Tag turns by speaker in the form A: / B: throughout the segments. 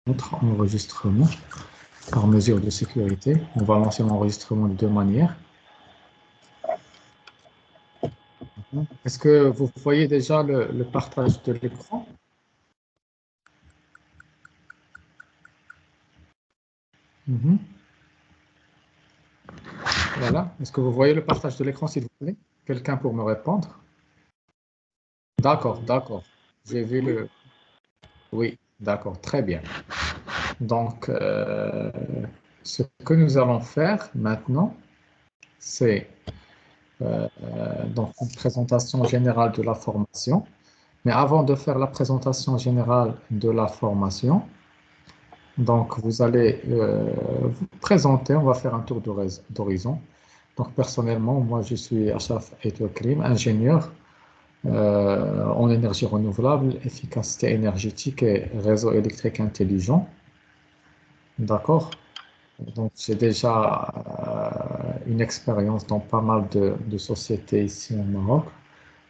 A: notre enregistrement par mesure de sécurité. On va lancer l'enregistrement de deux manières. Est-ce que vous voyez déjà le partage de l'écran? Voilà. Est-ce que vous voyez le partage de l'écran, s'il vous plaît? Quelqu'un pour me répondre? D'accord, d'accord. J'ai vu le... Oui, d'accord, très bien. Donc, ce que nous allons faire maintenant, c'est donc une présentation générale de la formation. Mais avant de faire la présentation générale de la formation, donc vous allez vous présenter, on va faire un tour d'horizon. Donc personnellement, moi je suis Achraf Etokrim, ingénieur en énergie renouvelable, efficacité énergétique et réseau électrique intelligent. D'accord? Donc j'ai déjà une expérience dans pas mal de sociétés ici au Maroc.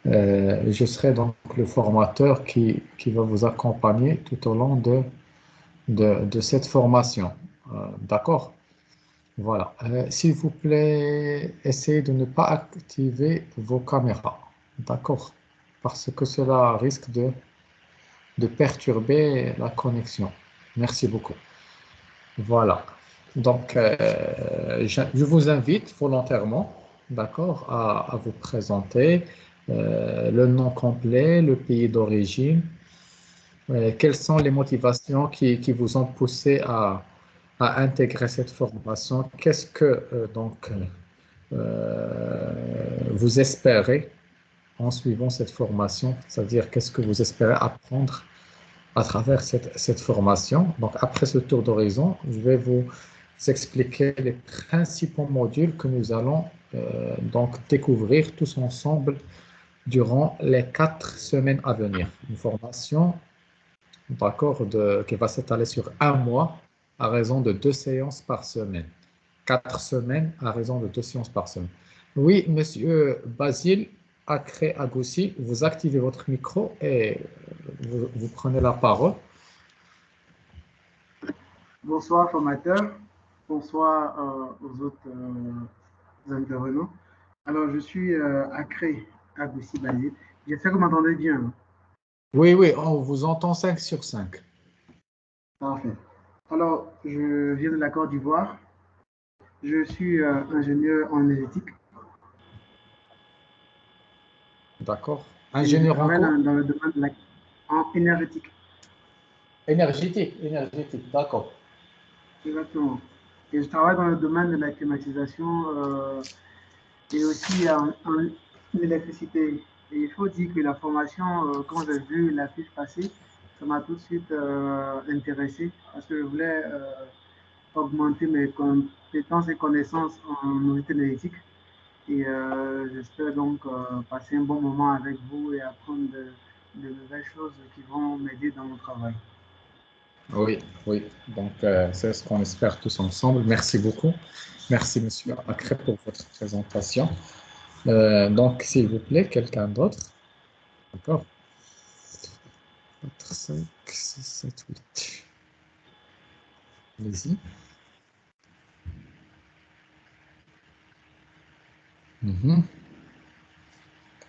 A: Je serai donc le formateur qui va vous accompagner tout au long de cette formation. D'accord? Voilà. S'il vous plaît, essayez de ne pas activer vos caméras. D'accord? Parce que cela risque de perturber la connexion. Merci beaucoup. Voilà. Donc, je vous invite volontairement, d'accord, à vous présenter le nom complet, le pays d'origine, quelles sont les motivations qui vous ont poussé à intégrer cette formation? Qu'est-ce que vous espérez en suivant cette formation? C'est-à-dire, qu'est-ce que vous espérez apprendre à travers cette formation? Donc, après ce tour d'horizon, je vais vous expliquer les principaux modules que nous allons donc découvrir tous ensemble durant les 4 semaines à venir. Une formation, d'accord, qui va s'étaler sur un mois à raison de 2 séances par semaine. 4 semaines à raison de 2 séances par semaine. Oui, monsieur Basile Akré Agoussi, vous activez votre micro et vous prenez la parole.
B: Bonsoir, formateur. Bonsoir aux autres intervenants. Alors, je suis Akré Agoussi Basile. J'espère que vous m'entendez bien. Hein.
A: Oui, oui, on vous entend 5 sur 5.
B: Parfait. Alors, je viens de la Côte d'Ivoire. Je suis ingénieur en énergétique.
A: D'accord.
B: Et je
A: Ingénieur en
B: travaille
A: quoi?
B: dans le domaine de en énergétique.
A: Énergétique, énergétique, d'accord.
B: Exactement. Et je travaille dans le domaine de la climatisation et aussi en électricité. Et il faut dire que la formation, quand j'ai vu la fiche passer, ça m'a tout de suite intéressé parce que je voulais augmenter mes compétences et connaissances en unité énergétique. Et j'espère donc passer un bon moment avec vous et apprendre de nouvelles choses qui vont m'aider dans mon travail.
A: Oui, oui. Donc, c'est ce qu'on espère tous ensemble. Merci beaucoup. Merci, monsieur Akré, pour votre présentation. Donc, s'il vous plaît, quelqu'un d'autre? D'accord. 4, 5, 6, 7, 8. Allez-y.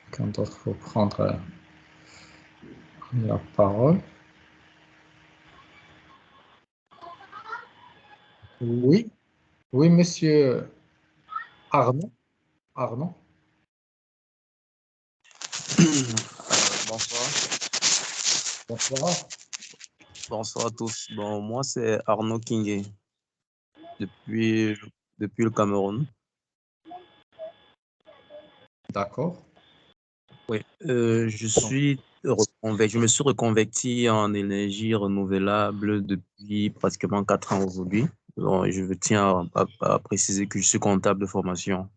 A: Quelqu'un d'autre faut prendre la parole. Oui, oui, monsieur Arnaud. Arnaud.
C: Bonsoir.
A: Bonsoir.
C: Bonsoir à tous. Bon, moi, c'est Arnaud Kingé, depuis, depuis le Cameroun.
A: D'accord.
C: Oui, je me suis reconverti en énergie renouvelable depuis pratiquement 4 ans aujourd'hui. Bon, je tiens à préciser que je suis comptable de formation.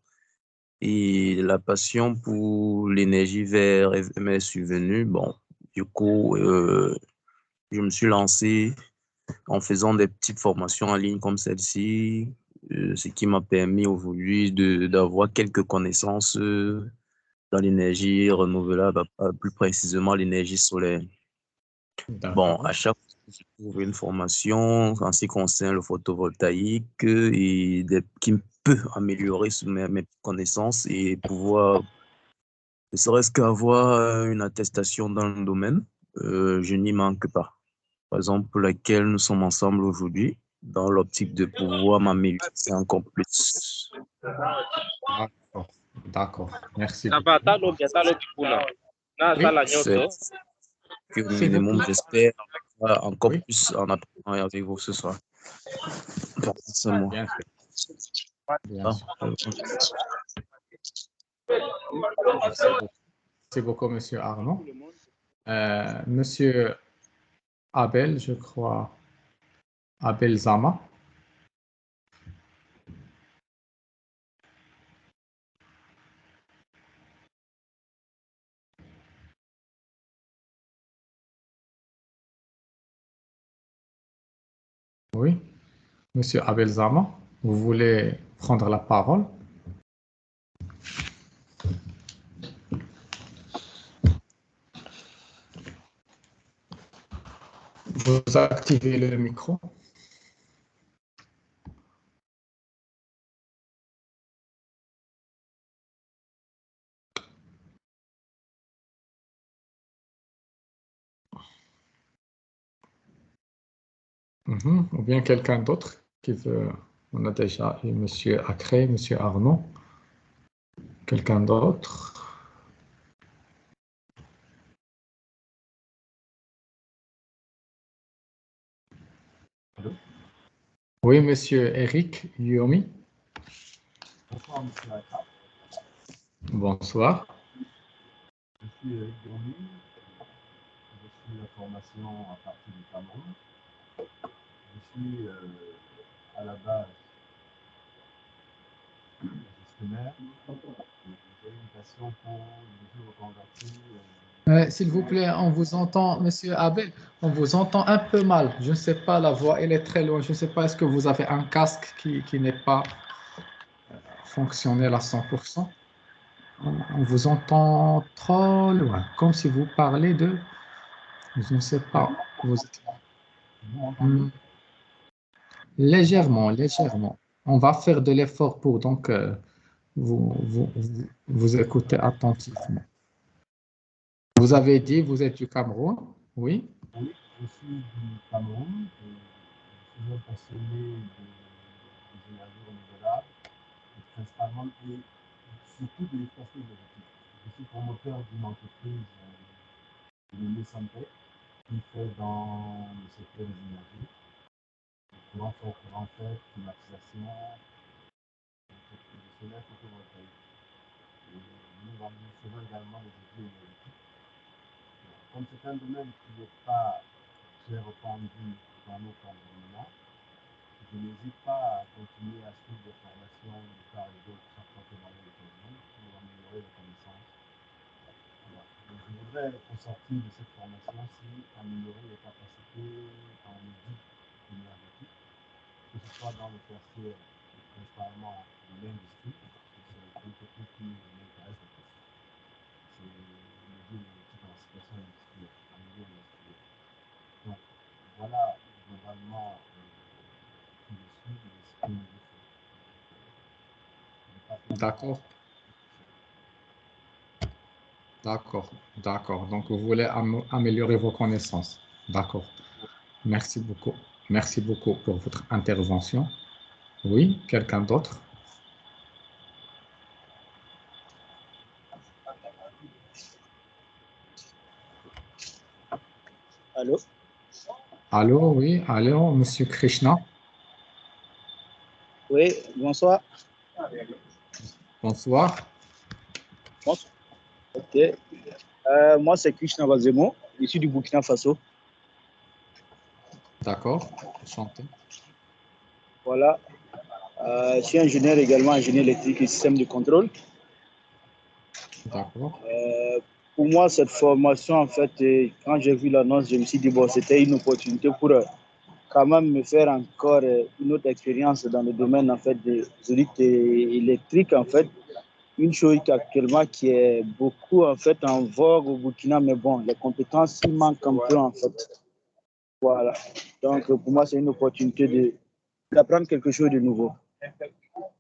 C: Et la passion pour l'énergie verte m'est survenue. Bon, du coup, je me suis lancé en faisant des petites formations en ligne comme celle-ci, ce qui m'a permis aujourd'hui d'avoir quelques connaissances dans l'énergie renouvelable, plus précisément l'énergie solaire. Bon,
A: D'accord.
C: à chaque fois que je trouve une formation en ce qui concerne le photovoltaïque qui peut améliorer mes connaissances et pouvoir, ne serait-ce qu'avoir une attestation dans le domaine, je n'y manque pas. Par exemple, pour laquelle nous sommes ensemble aujourd'hui, dans l'optique de pouvoir m'améliorer encore plus.
A: D'accord. D'accord. Merci beaucoup.
D: Tabatalo biatalo kikula. Na
A: Oui,
D: sala
C: C'est
D: nyoto.
C: que au
A: s'il vous
C: minimum,
A: plaît.
C: j'espère encore
A: Oui,
C: plus en apprenant avec vous ce soir. Bon, c'est moi.
A: bien sûr. Bien
C: Ah,
A: sûr. Merci beaucoup. Merci beaucoup, Monsieur Arnaud. Monsieur Abel, je crois, Abel Zama. Oui, Monsieur Abel Zama, vous voulez prendre la parole? Vous activez le micro. Ou bien quelqu'un d'autre qui veut. On a déjà eu Monsieur Acré, Monsieur Arnaud. Quelqu'un d'autre? Oui, Monsieur Eric Yomi.
E: Bonsoir, monsieur Aka.
A: Bonsoir.
E: Je suis Eric Gourmi. Je suis la formation à partir du Cameroun. Je suis à la base gestionnaire. J'ai une passion pour les reconvertis.
A: S'il vous plaît, on vous entend, Monsieur Abel, on vous entend un peu mal. Je ne sais pas, la voix, elle est très loin. Je ne sais pas, est-ce que vous avez un casque qui n'est pas fonctionnel à 100%? On vous entend trop loin, comme si vous parlez de... Je ne sais pas. Vous...
E: Vous m'entendez?
A: Légèrement, légèrement. On va faire de l'effort pour donc vous écouter attentivement. Vous avez dit, vous êtes du Cameroun, oui?
E: Oui, je suis du Cameroun. Je suis un passionné des énergies renouvelables, principalement et surtout de l'efficacité énergétique. Je suis promoteur d'une entreprise de Santé qui fait dans le secteur des énergies. Courant faible, climatisation, solaire photovoltaïque. Et nous faisons également des études énergétiques. Comme c'est un domaine qui n'est pas très répandu dans notre environnement, je n'hésite pas à continuer à suivre des formations de part et d'autre chaque fois que j'en ai l'occasion pour améliorer les connaissances. Voilà. Donc, je voudrais, au sortir de cette formation-ci, améliorer les capacités en audit énergétique, que ce soit dans le tertiaire, principalement de l'industrie, c'est une technique qui m'intéresse le plus. C'est l'audit énergétique en situation industrielle, en milieu industriel. Donc, voilà globalement qui je suis et ce que je fais.
A: D'accord, d'accord, d'accord. Donc, vous voulez améliorer vos connaissances. D'accord. Merci beaucoup. Merci beaucoup pour votre intervention. Oui, quelqu'un d'autre?
D: Allô?
A: Allô, oui, allô, Monsieur Krishna.
D: Oui, bonsoir.
A: Bonsoir.
D: Bonsoir. Ok. Moi, c'est Krishna Bazemo. Je suis du Burkina Faso.
A: D'accord, enchanté.
D: Voilà. Je suis ingénieur également, ingénieur électrique et système de contrôle.
A: D'accord.
D: Pour moi, cette formation, en fait, quand j'ai vu l'annonce, je me suis dit, bon, c'était une opportunité pour quand même me faire encore une autre expérience dans le domaine, en fait, des audits électriques, en fait. une chose actuellement qui est beaucoup en fait en vogue au Burkina, mais bon, les compétences, il manque un peu en fait. Voilà. Donc pour moi, c'est une opportunité d'apprendre quelque chose de nouveau.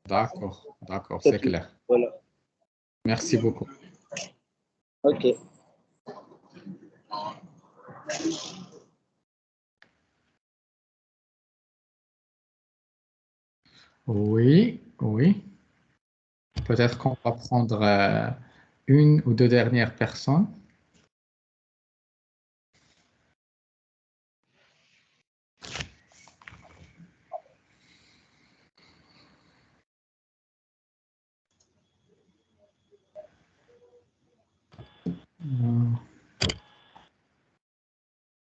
A: D'accord, c'est clair.
D: Voilà.
A: Merci beaucoup.
D: Ok.
A: Oui, oui. Peut-être qu'on va prendre une ou deux dernières personnes.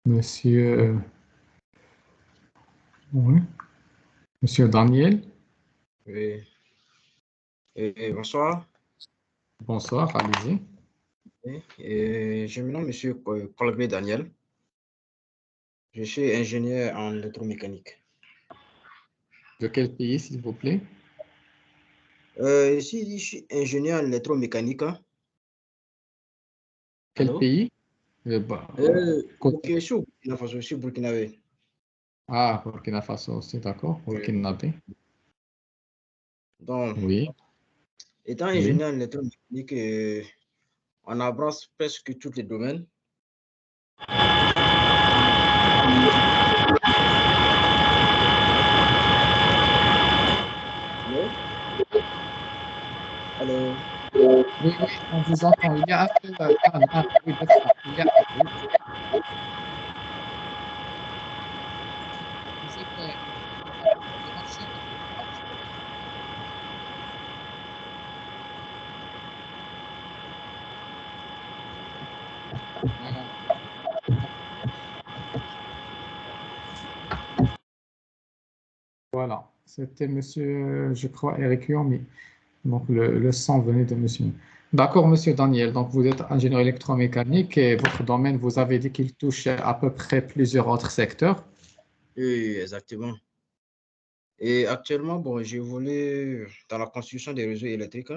A: Monsieur, oui. Monsieur Daniel,
F: Oui. Bonsoir.
A: bonsoir, allez-y.
F: Oui. Je me nomme Monsieur Colbert Daniel. Je suis ingénieur en électromécanique.
A: De quel pays, s'il vous plaît?
F: Ici, je suis ingénieur en électromécanique.
A: Quel
F: Allô?
A: pays?
F: Ok, je suis au Burkina Faso, je suis burkinabé.
A: Ah, Burkina Faso aussi, d'accord. Burkinabé.
F: Donc,
A: Oui,
F: étant
A: oui.
F: ingénieur en électromécanique, on abrace presque tous les domaines. Allô?
A: Oui, oui, on vous entend. Il y a un peu un bruit de fond. Il y a un bruit de fond. Vous êtes branché à Voilà, c'était monsieur, je crois, Eric Yomi. Donc, le son venait de monsieur. D'accord, monsieur Daniel. Donc, vous êtes ingénieur électromécanique et votre domaine, vous avez dit qu'il touche à peu près plusieurs autres secteurs.
F: Oui, exactement. Et actuellement, bon, j'ai évolué dans la construction des réseaux électriques,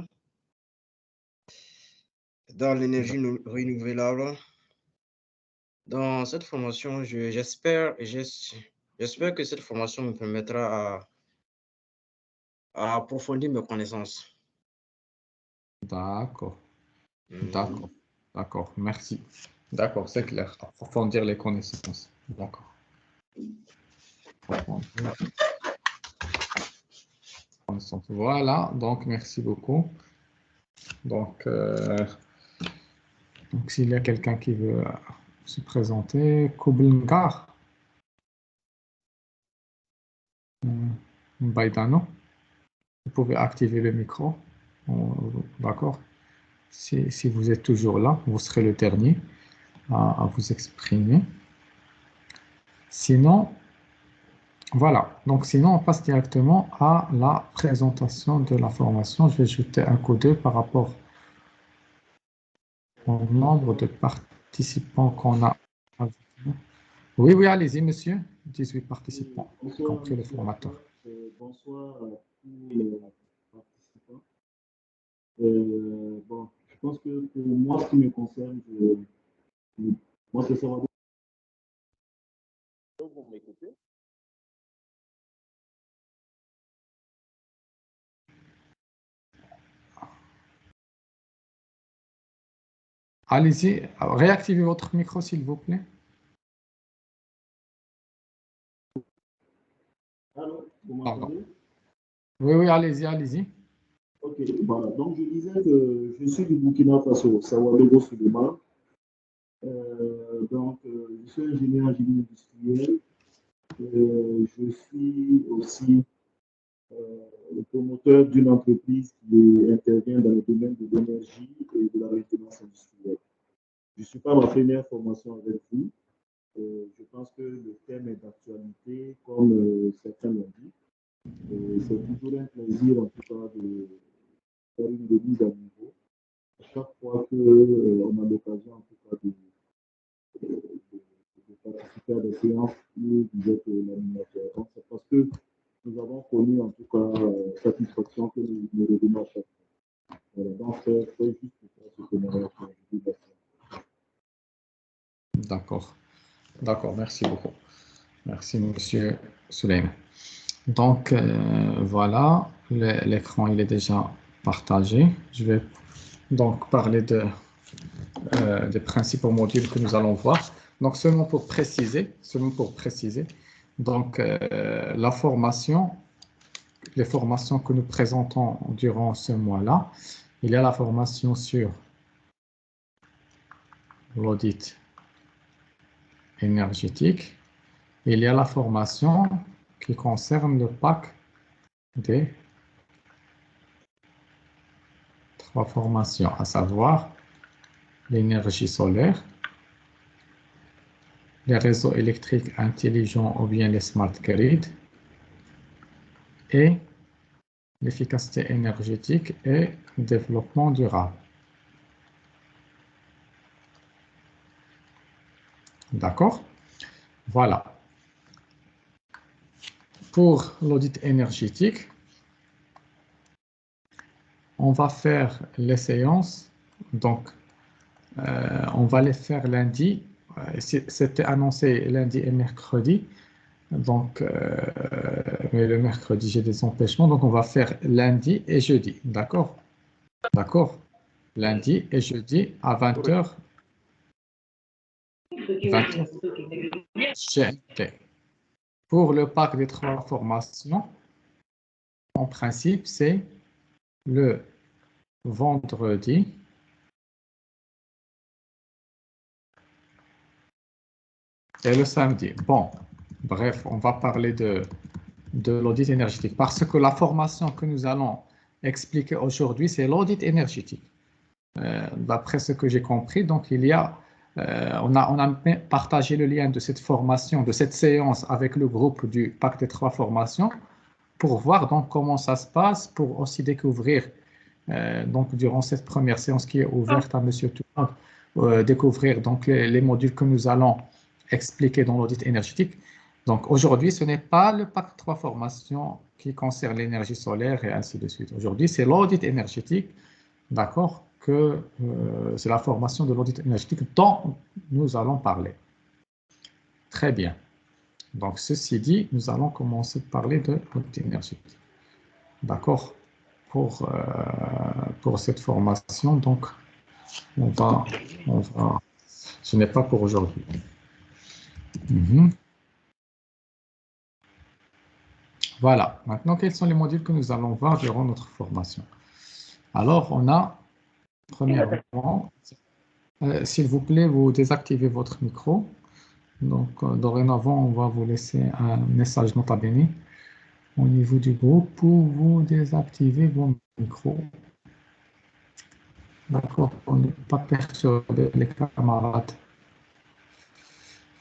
F: dans l'énergie renouvelable. Dans cette formation, j'espère que cette formation me permettra à approfondir mes connaissances.
A: D'accord,
F: Mhm.
A: d'accord, d'accord. Merci. D'accord, c'est clair. Approfondir les connaissances. D'accord. Approfondir les connaissances. Voilà, donc merci beaucoup. Donc, s'il y a quelqu'un qui veut se présenter, Kublngar, Baidano, vous pouvez activer le micro. D'accord. Si vous êtes toujours là, vous serez le dernier à vous exprimer. Sinon, voilà. Donc, sinon, on passe directement à la présentation de la formation. Je vais jeter un coup d'œil par rapport au nombre de participants qu'on a. Oui, oui, allez-y, monsieur. 18 participants, y
E: Bonsoir,
A: compris le
E: monsieur
A: formateur.
E: bonsoir à tous les participants. Bon, je pense que pour moi, ce qui me concerne, moi, c'est ça. Vous m'écoutez?
A: Allez-y, réactivez votre micro, s'il vous plaît.
E: Allô, vous
A: Pardon.
E: m'entendez?
A: Oui, oui, allez-y, allez-y.
E: Ok, voilà. Donc, je disais que je suis du Burkina Faso, Sawadogo Suleiman. Je suis ingénieur en génie industriel. Je suis aussi le promoteur d'une entreprise qui intervient dans le domaine de l'énergie et de la maintenance industrielle. Je ne suis pas ma première formation avec vous. Je pense que le thème est d'actualité, comme certains l'ont dit. C'est toujours un plaisir, en tout cas, de faire une remise à niveau. À chaque fois qu'on a l'occasion, en tout cas, de participer à des séances où vous êtes l'animateur. Donc, c'est parce que nous avons connu, en tout cas, satisfaction que nous revenons à chaque fois. Voilà, donc, c'est juste pour ce que j'aimerais dire.
A: D'accord. D'accord, merci beaucoup. Merci, Monsieur Souleyman. Donc, voilà, l'écran, il est déjà partagé. Je vais donc parler des principaux modules que nous allons voir. Donc, seulement pour préciser, donc, la formation, les formations que nous présentons durant ce mois-là, il y a la formation sur l'audit énergétique. Il y a la formation qui concerne le pack des 3 formations, à savoir l'énergie solaire, les réseaux électriques intelligents ou bien les smart grids et l'efficacité énergétique et le développement durable. D'accord? Voilà. Pour l'audit énergétique, on va faire les séances. Donc, on va les faire lundi. C'était annoncé lundi et mercredi. Donc, mais le mercredi, j'ai des empêchements. Donc, on va faire lundi et jeudi. D'accord? D'accord? Lundi et jeudi à 20h. 20h GMT. Pour le pack des 3 formations, en principe, c'est le vendredi et le samedi. Bon, bref, on va parler de l'audit énergétique parce que la formation que nous allons expliquer aujourd'hui, c'est l'audit énergétique. D'après ce que j'ai compris, donc il y a, on a partagé le lien de cette formation, de cette séance avec le groupe du pack des 3 formations pour voir donc comment ça se passe, pour aussi découvrir donc durant cette première séance qui est ouverte à Monsieur Tourne, découvrir donc les modules que nous allons expliquer dans l'audit énergétique. Donc aujourd'hui, ce n'est pas le pack 3 formation qui concerne l'énergie solaire et ainsi de suite. Aujourd'hui, c'est l'audit énergétique, d'accord, que c'est la formation de l'audit énergétique dont nous allons parler. Très bien. Donc ceci dit, nous allons commencer par parler de l'audit énergétique. D'accord? Pour cette formation, donc on va, ce n'est pas pour aujourd'hui. Voilà. Maintenant, quels sont les modules que nous allons voir durant notre formation? Alors, on a, premièrement, s'il vous plaît, vous désactivez votre micro. Donc, dorénavant, on va vous laisser un message nota bene au niveau du groupe pour vous désactiver vos micros. D'accord, pour ne pas perturber les camarades.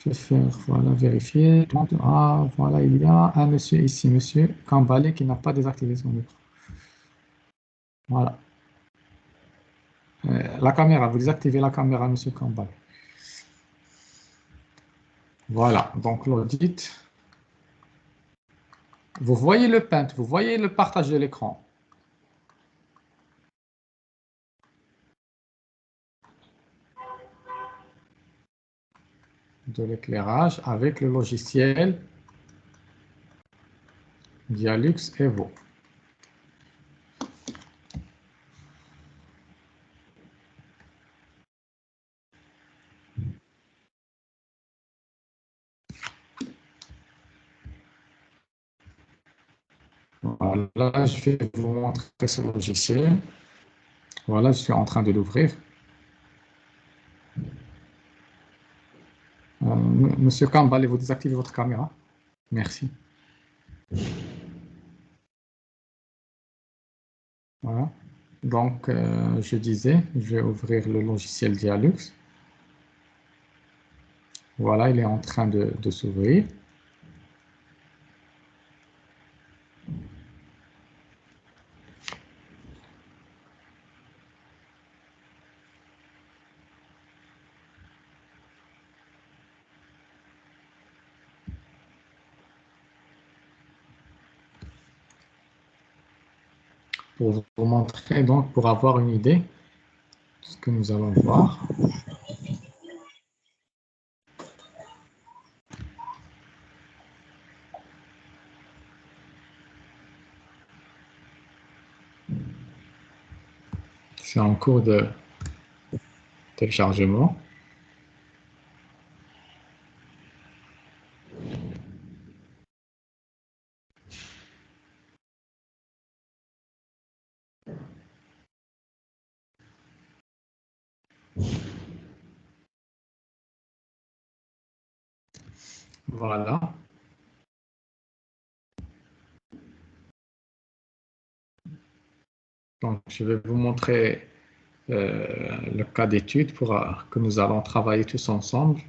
A: Je vais faire, voilà, vérifier. Ah, voilà, il y a un monsieur ici, monsieur Kambale, qui n'a pas désactivé son micro. Voilà. La caméra, vous désactivez la caméra, monsieur Kambale. Voilà, donc l'audit. Vous voyez le paint, vous voyez le partage de l'écran. De l'éclairage avec le logiciel Dialux Evo. Voilà, je vais vous montrer ce logiciel. Voilà, je suis en train de l'ouvrir. Monsieur Kambale, vous désactivez votre caméra. Merci. Voilà. Donc, je disais, je vais ouvrir le logiciel Dialux. Voilà, il est en train de s'ouvrir. pour vous montrer, donc pour avoir une idée de ce que nous allons voir. C'est en cours de téléchargement. Voilà. Donc, je vais vous montrer le cas d'étude que nous allons travailler tous ensemble.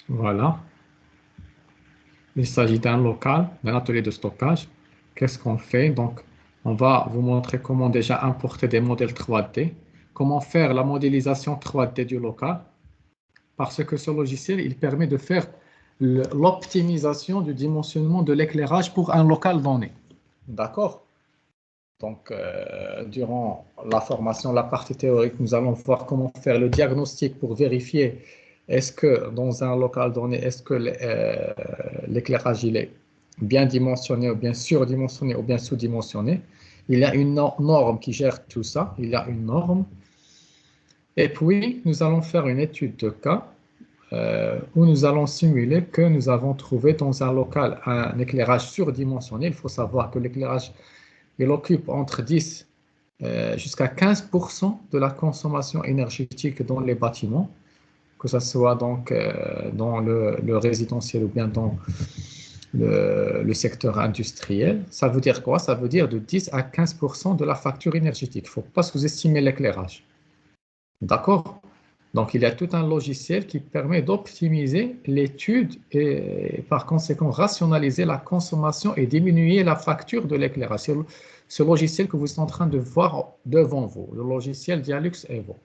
A: Voilà. Il s'agit d'un local, d'un atelier de stockage. Qu'est-ce qu'on fait? Donc, on va vous montrer comment déjà importer des modèles 3D, comment faire la modélisation 3D du local, parce que ce logiciel, il permet de faire l'optimisation du dimensionnement de l'éclairage pour un local donné. D'accord? Donc, durant la formation, la partie théorique, nous allons voir comment faire le diagnostic pour vérifier est-ce que dans un local donné, est-ce que l'éclairage il est bien dimensionné ou bien surdimensionné ou bien sous-dimensionné. Il y a une norme qui gère tout ça, il y a une norme. Et puis, nous allons faire une étude de cas où nous allons simuler que nous avons trouvé dans un local un éclairage surdimensionné. Il faut savoir que l'éclairage il occupe entre 10 jusqu'à 15% de la consommation énergétique dans les bâtiments, que ce soit donc dans le résidentiel ou bien dans le secteur industriel. Ça veut dire quoi? Ça veut dire de 10 à 15% de la facture énergétique. Il ne faut pas sous-estimer l'éclairage. D'accord? Donc, il y a tout un logiciel qui permet d'optimiser l'étude et par conséquent rationaliser la consommation et diminuer la facture de l'éclairage. C'est ce logiciel que vous êtes en train de voir devant vous, le logiciel Dialux Evo.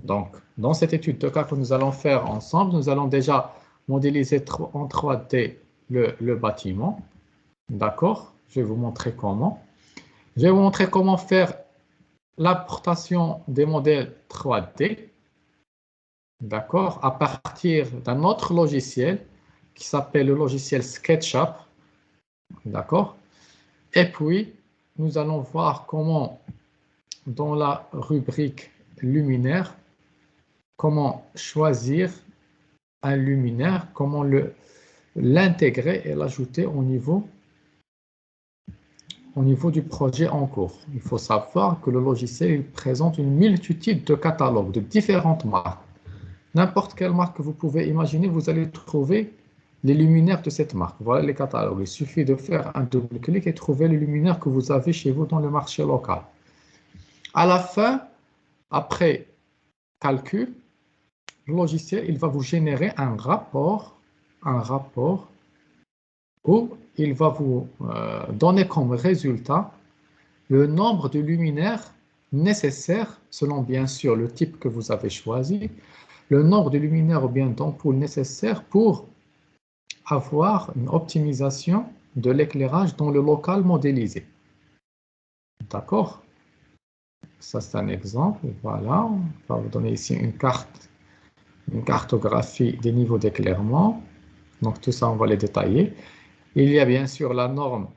A: Donc, dans cette étude de cas que nous allons faire ensemble, nous allons déjà modéliser en 3D le bâtiment. D'accord? Je vais vous montrer comment. Je vais vous montrer comment faire l'importation des modèles 3D, d'accord, à partir d'un autre logiciel qui s'appelle le logiciel SketchUp, d'accord. Et puis, nous allons voir comment, dans la rubrique luminaire, comment choisir un luminaire, comment l'intégrer et l'ajouter au niveau du projet en cours. Il faut savoir que le logiciel il présente une multitude de catalogues de différentes marques. N'importe quelle marque que vous pouvez imaginer, vous allez trouver les luminaires de cette marque. Voilà les catalogues. Il suffit de faire un double clic et trouver les luminaires que vous avez chez vous dans le marché local. À la fin, après calcul, le logiciel il va vous générer un rapport où il va vous donner comme résultat le nombre de luminaires nécessaires, selon bien sûr le type que vous avez choisi, le nombre de luminaires ou bien d'ampoules nécessaires pour avoir une optimisation de l'éclairage dans le local modélisé. D'accord? Ça, c'est un exemple. Voilà, on va vous donner ici une cartographie des niveaux d'éclairement. Donc, tout ça, on va les détailler. Il y a bien sûr la norme.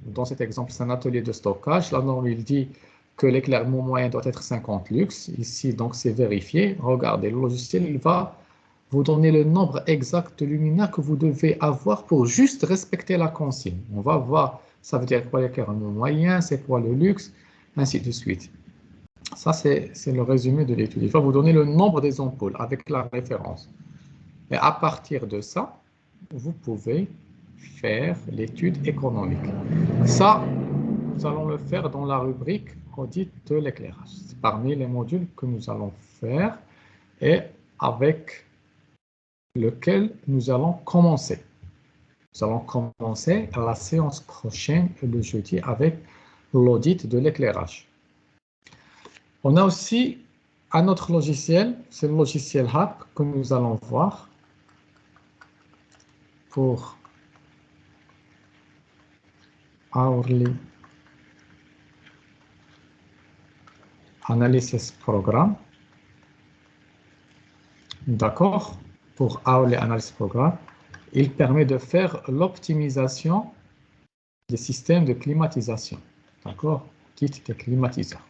A: Dans cet exemple, c'est un atelier de stockage. La norme, il dit que l'éclairement moyen doit être 50 lux. Ici, donc, c'est vérifié. Regardez, le logiciel, il va vous donner le nombre exact de luminaires que vous devez avoir pour juste respecter la consigne. On va voir, ça veut dire quoi l'éclairement moyen, c'est quoi le luxe, ainsi de suite. Ça, c'est le résumé de l'étude. Il va vous donner le nombre des ampoules avec la référence. Et à partir de ça, vous pouvez faire l'étude économique. Ça, nous allons le faire dans la rubrique audit de l'éclairage. C'est parmi les modules que nous allons faire et avec lequel nous allons commencer. Nous allons commencer la séance prochaine, le jeudi, avec l'audit de l'éclairage. On a aussi un autre logiciel, c'est le logiciel HAP que nous allons voir pour Hourly Analysis Program. D'accord? Pour Hourly Analysis Program, il permet de faire l'optimisation des systèmes de climatisation. D'accord? Titre des climatiseurs.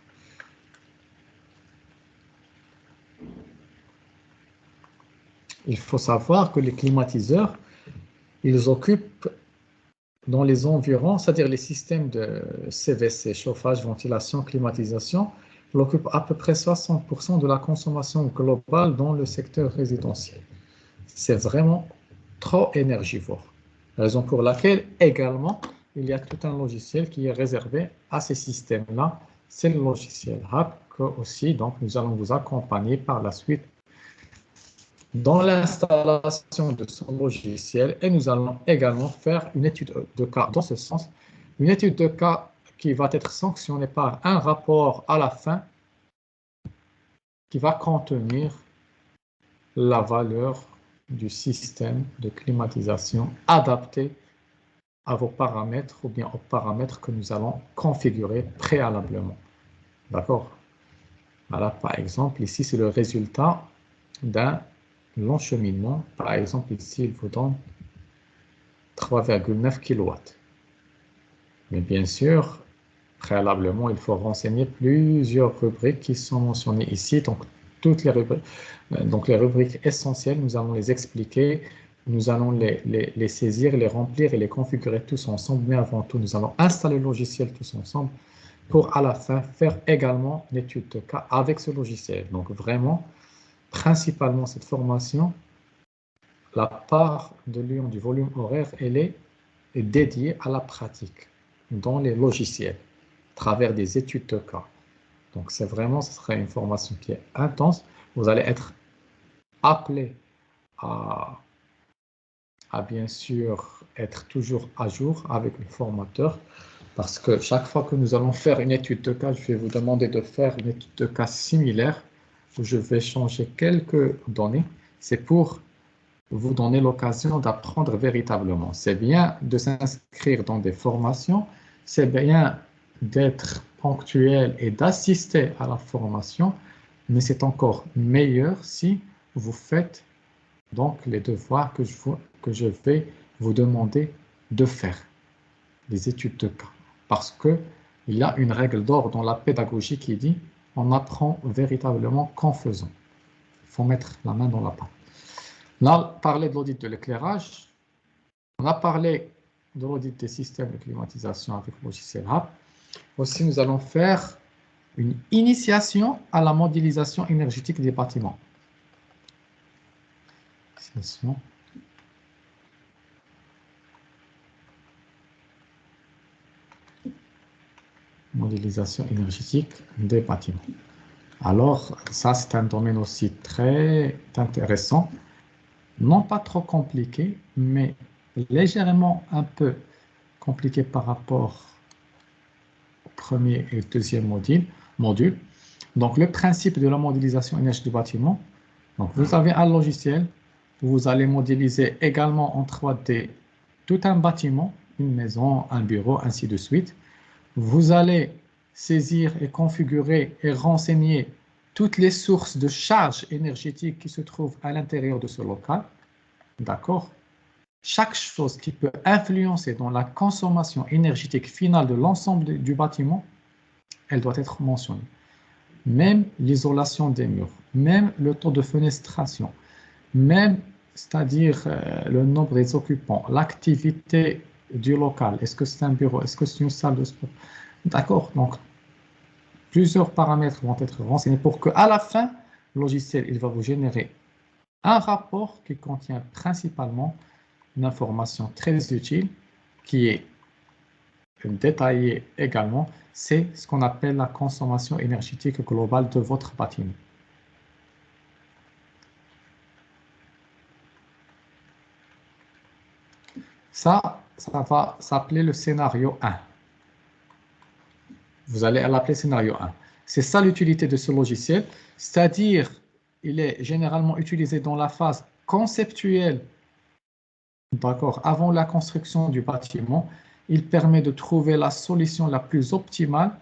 A: Il faut savoir que les climatiseurs, ils occupent dans les environs, c'est-à-dire les systèmes de CVC, chauffage, ventilation, climatisation, ils occupent à peu près 60% de la consommation globale dans le secteur résidentiel. C'est vraiment trop énergivore. Raison pour laquelle également, il y a tout un logiciel qui est réservé à ces systèmes-là. C'est le logiciel HAP que aussi, donc nous allons vous accompagner par la suite dans l'installation de ce logiciel et nous allons également faire une étude de cas dans ce sens. Une étude de cas qui va être sanctionnée par un rapport à la fin qui va contenir la valeur du système de climatisation adapté à vos paramètres ou bien aux paramètres que nous allons configurer préalablement. D'accord? Voilà, par exemple, ici, c'est le résultat d'un l'encheminement, par exemple, ici, il vous donne 3,9 kW. Mais bien sûr, préalablement, il faut renseigner plusieurs rubriques qui sont mentionnées ici. Donc, toutes les rubriques, les rubriques essentielles, nous allons les expliquer, nous allons les saisir, les remplir et les configurer tous ensemble. Mais avant tout, nous allons installer le logiciel tous ensemble pour à la fin faire également l'étude de cas avec ce logiciel. Donc, vraiment, principalement, cette formation, la part de l'ion du volume horaire, elle est dédiée à la pratique dans les logiciels, à travers des études de cas. Donc, c'est vraiment, ce sera une formation qui est intense. Vous allez être appelé à bien sûr être toujours à jour avec le formateur, parce que chaque fois que nous allons faire une étude de cas, je vais vous demander de faire une étude de cas similaire, où je vais changer quelques données. C'est pour vous donner l'occasion d'apprendre véritablement. C'est bien de s'inscrire dans des formations, c'est bien d'être ponctuel et d'assister à la formation, mais c'est encore meilleur si vous faites donc les devoirs que je vais vous demander de faire, les études de cas. Parce qu'il y a une règle d'or dans la pédagogie qui dit on apprend véritablement qu'en faisant. Il faut mettre la main dans la pâte. Là, on a parlé de l'audit de l'éclairage. On a parlé de l'audit des systèmes de climatisation avec le logiciel HAP. Aussi, nous allons faire une initiation à la modélisation énergétique des bâtiments. Initiation. Modélisation énergétique des bâtiments. Alors, ça, c'est un domaine aussi très intéressant. Non pas trop compliqué, mais légèrement un peu compliqué par rapport au premier et deuxième module. Donc, le principe de la modélisation énergétique du bâtiment. Donc, vous avez un logiciel, vous allez modéliser également en 3D tout un bâtiment, une maison, un bureau, ainsi de suite. Vous allez saisir et configurer et renseigner toutes les sources de charge énergétique qui se trouvent à l'intérieur de ce local. D'accord? Chaque chose qui peut influencer dans la consommation énergétique finale de l'ensemble du bâtiment, elle doit être mentionnée. Même l'isolation des murs, même le taux de fenestration, même, c'est-à-dire le nombre des occupants, l'activité du local, est-ce que c'est un bureau, est-ce que c'est une salle de sport? D'accord? Donc, plusieurs paramètres vont être renseignés pour qu'à la fin, le logiciel il va vous générer un rapport qui contient principalement une information très utile qui est détailler également, c'est ce qu'on appelle la consommation énergétique globale de votre bâtiment. Ça va s'appeler le scénario 1. Vous allez l'appeler scénario 1. C'est ça l'utilité de ce logiciel, c'est-à-dire il est généralement utilisé dans la phase conceptuelle, d'accord, avant la construction du bâtiment. Il permet de trouver la solution la plus optimale,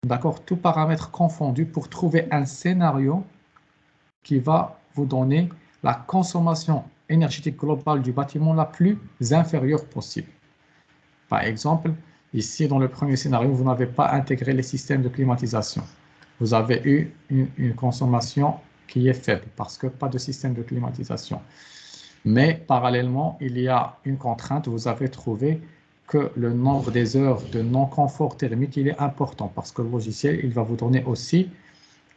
A: d'accord, tous paramètres confondus, pour trouver un scénario qui va vous donner la consommation énergétique globale du bâtiment la plus inférieure possible. Par exemple, ici, dans le premier scénario, vous n'avez pas intégré les systèmes de climatisation. Vous avez eu une consommation qui est faible parce que pas de système de climatisation. Mais parallèlement, il y a une contrainte. Vous avez trouvé que le nombre des heures de non-confort thermique, il est important parce que le logiciel, il va vous donner aussi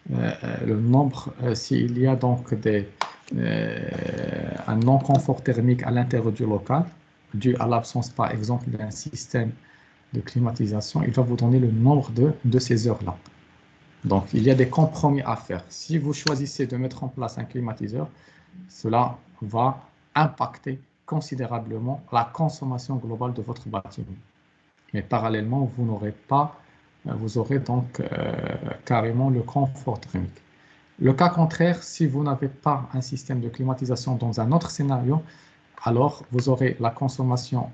A: le nombre, s'il y a donc un non-confort thermique à l'intérieur du local, dû à l'absence, par exemple, d'un système de climatisation, il va vous donner le nombre de ces heures-là. Donc, il y a des compromis à faire. Si vous choisissez de mettre en place un climatiseur, cela va impacter considérablement la consommation globale de votre bâtiment. Mais parallèlement, vous aurez donc carrément le confort thermique. Le cas contraire, si vous n'avez pas un système de climatisation dans un autre scénario, alors vous aurez la consommation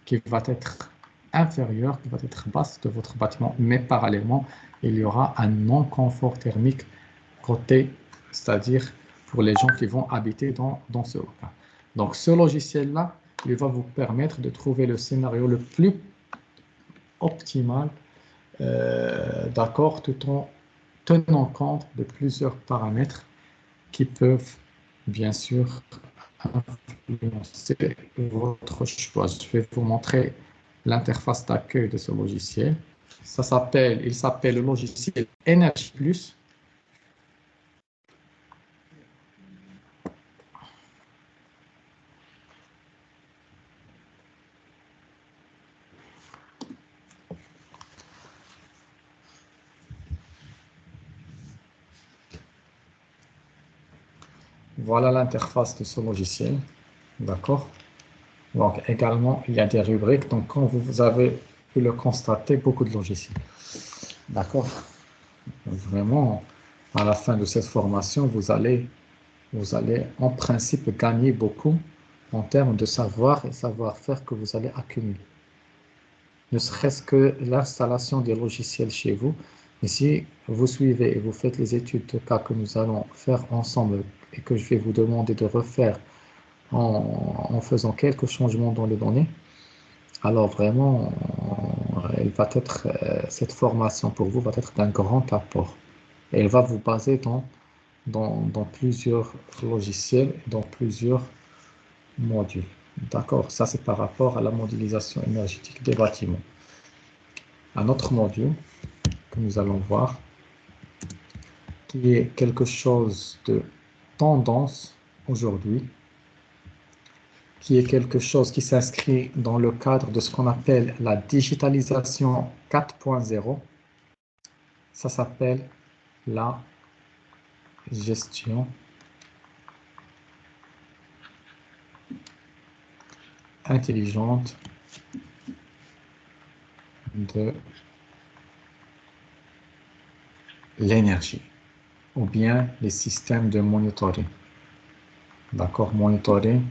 A: qui va être inférieure, qui va être basse de votre bâtiment, mais parallèlement, il y aura un non-confort thermique côté, c'est-à-dire pour les gens qui vont habiter dans ce local. Donc, ce logiciel-là, il va vous permettre de trouver le scénario le plus optimal, d'accord, tout en tenant compte de plusieurs paramètres qui peuvent, bien sûr, influencer votre choix. Je vais vous montrer l'interface d'accueil de ce logiciel. Il s'appelle le logiciel Energy Plus. Voilà l'interface de ce logiciel. D'accord? Donc, également, il y a des rubriques. Donc, comme vous avez pu le constater, beaucoup de logiciels. D'accord? Vraiment, à la fin de cette formation, vous allez en principe gagner beaucoup en termes de savoir et savoir-faire que vous allez accumuler. Ne serait-ce que l'installation des logiciels chez vous. Et si vous suivez et vous faites les études de cas que nous allons faire ensemble et que je vais vous demander de refaire en faisant quelques changements dans les données, alors vraiment, cette formation pour vous va être d'un grand apport. Et elle va vous baser dans plusieurs logiciels, dans plusieurs modules. D'accord, ça c'est par rapport à la modélisation énergétique des bâtiments. Un autre module que nous allons voir, qui est quelque chose de tendance aujourd'hui, qui est quelque chose qui s'inscrit dans le cadre de ce qu'on appelle la digitalisation 4.0. Ça s'appelle la gestion intelligente de l'énergie ou bien les systèmes de monitoring. D'accord, monitoring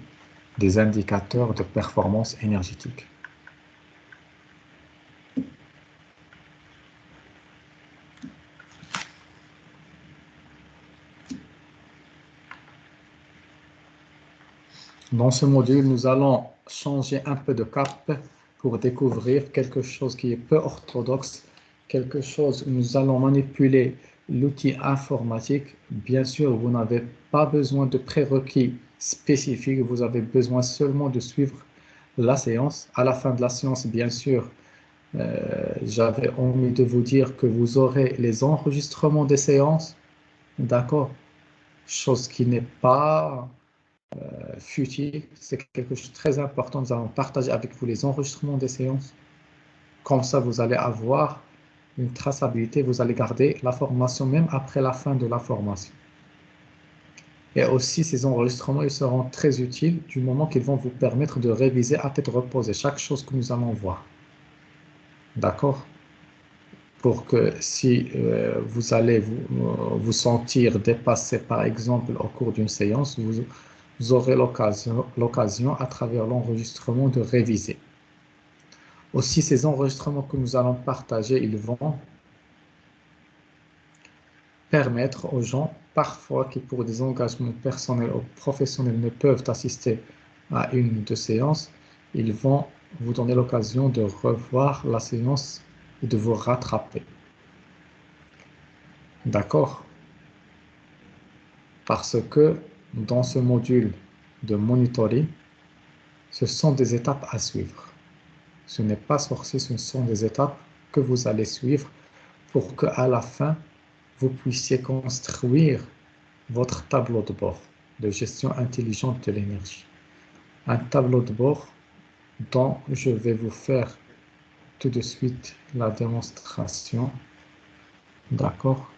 A: des indicateurs de performance énergétique. Dans ce module, nous allons changer un peu de cap pour découvrir quelque chose qui est peu orthodoxe, quelque chose où nous allons manipuler l'outil informatique. Bien sûr, vous n'avez pas besoin de prérequis spécifiques, vous avez besoin seulement de suivre la séance. À la fin de la séance, bien sûr, j'avais envie de vous dire que vous aurez les enregistrements des séances, d'accord? Chose qui n'est pas futile, c'est quelque chose de très important. Nous allons partager avec vous les enregistrements des séances. Comme ça, vous allez avoir une traçabilité, vous allez garder la formation même après la fin de la formation. Et aussi, ces enregistrements, ils seront très utiles du moment qu'ils vont vous permettre de réviser à tête reposée chaque chose que nous allons voir. D'accord? Pour que si vous allez vous sentir dépassé, par exemple, au cours d'une séance, vous aurez l'occasion à travers l'enregistrement de réviser. Aussi, ces enregistrements que nous allons partager, ils vont permettre aux gens, parfois, qui pour des engagements personnels ou professionnels ne peuvent assister à une ou deux séances, ils vont vous donner l'occasion de revoir la séance et de vous rattraper. D'accord? Parce que dans ce module de monitoring, ce sont des étapes à suivre. Ce n'est pas sorcier, ce sont des étapes que vous allez suivre pour qu'à la fin, vous puissiez construire votre tableau de bord de gestion intelligente de l'énergie. Un tableau de bord dont je vais vous faire tout de suite la démonstration. D'accord?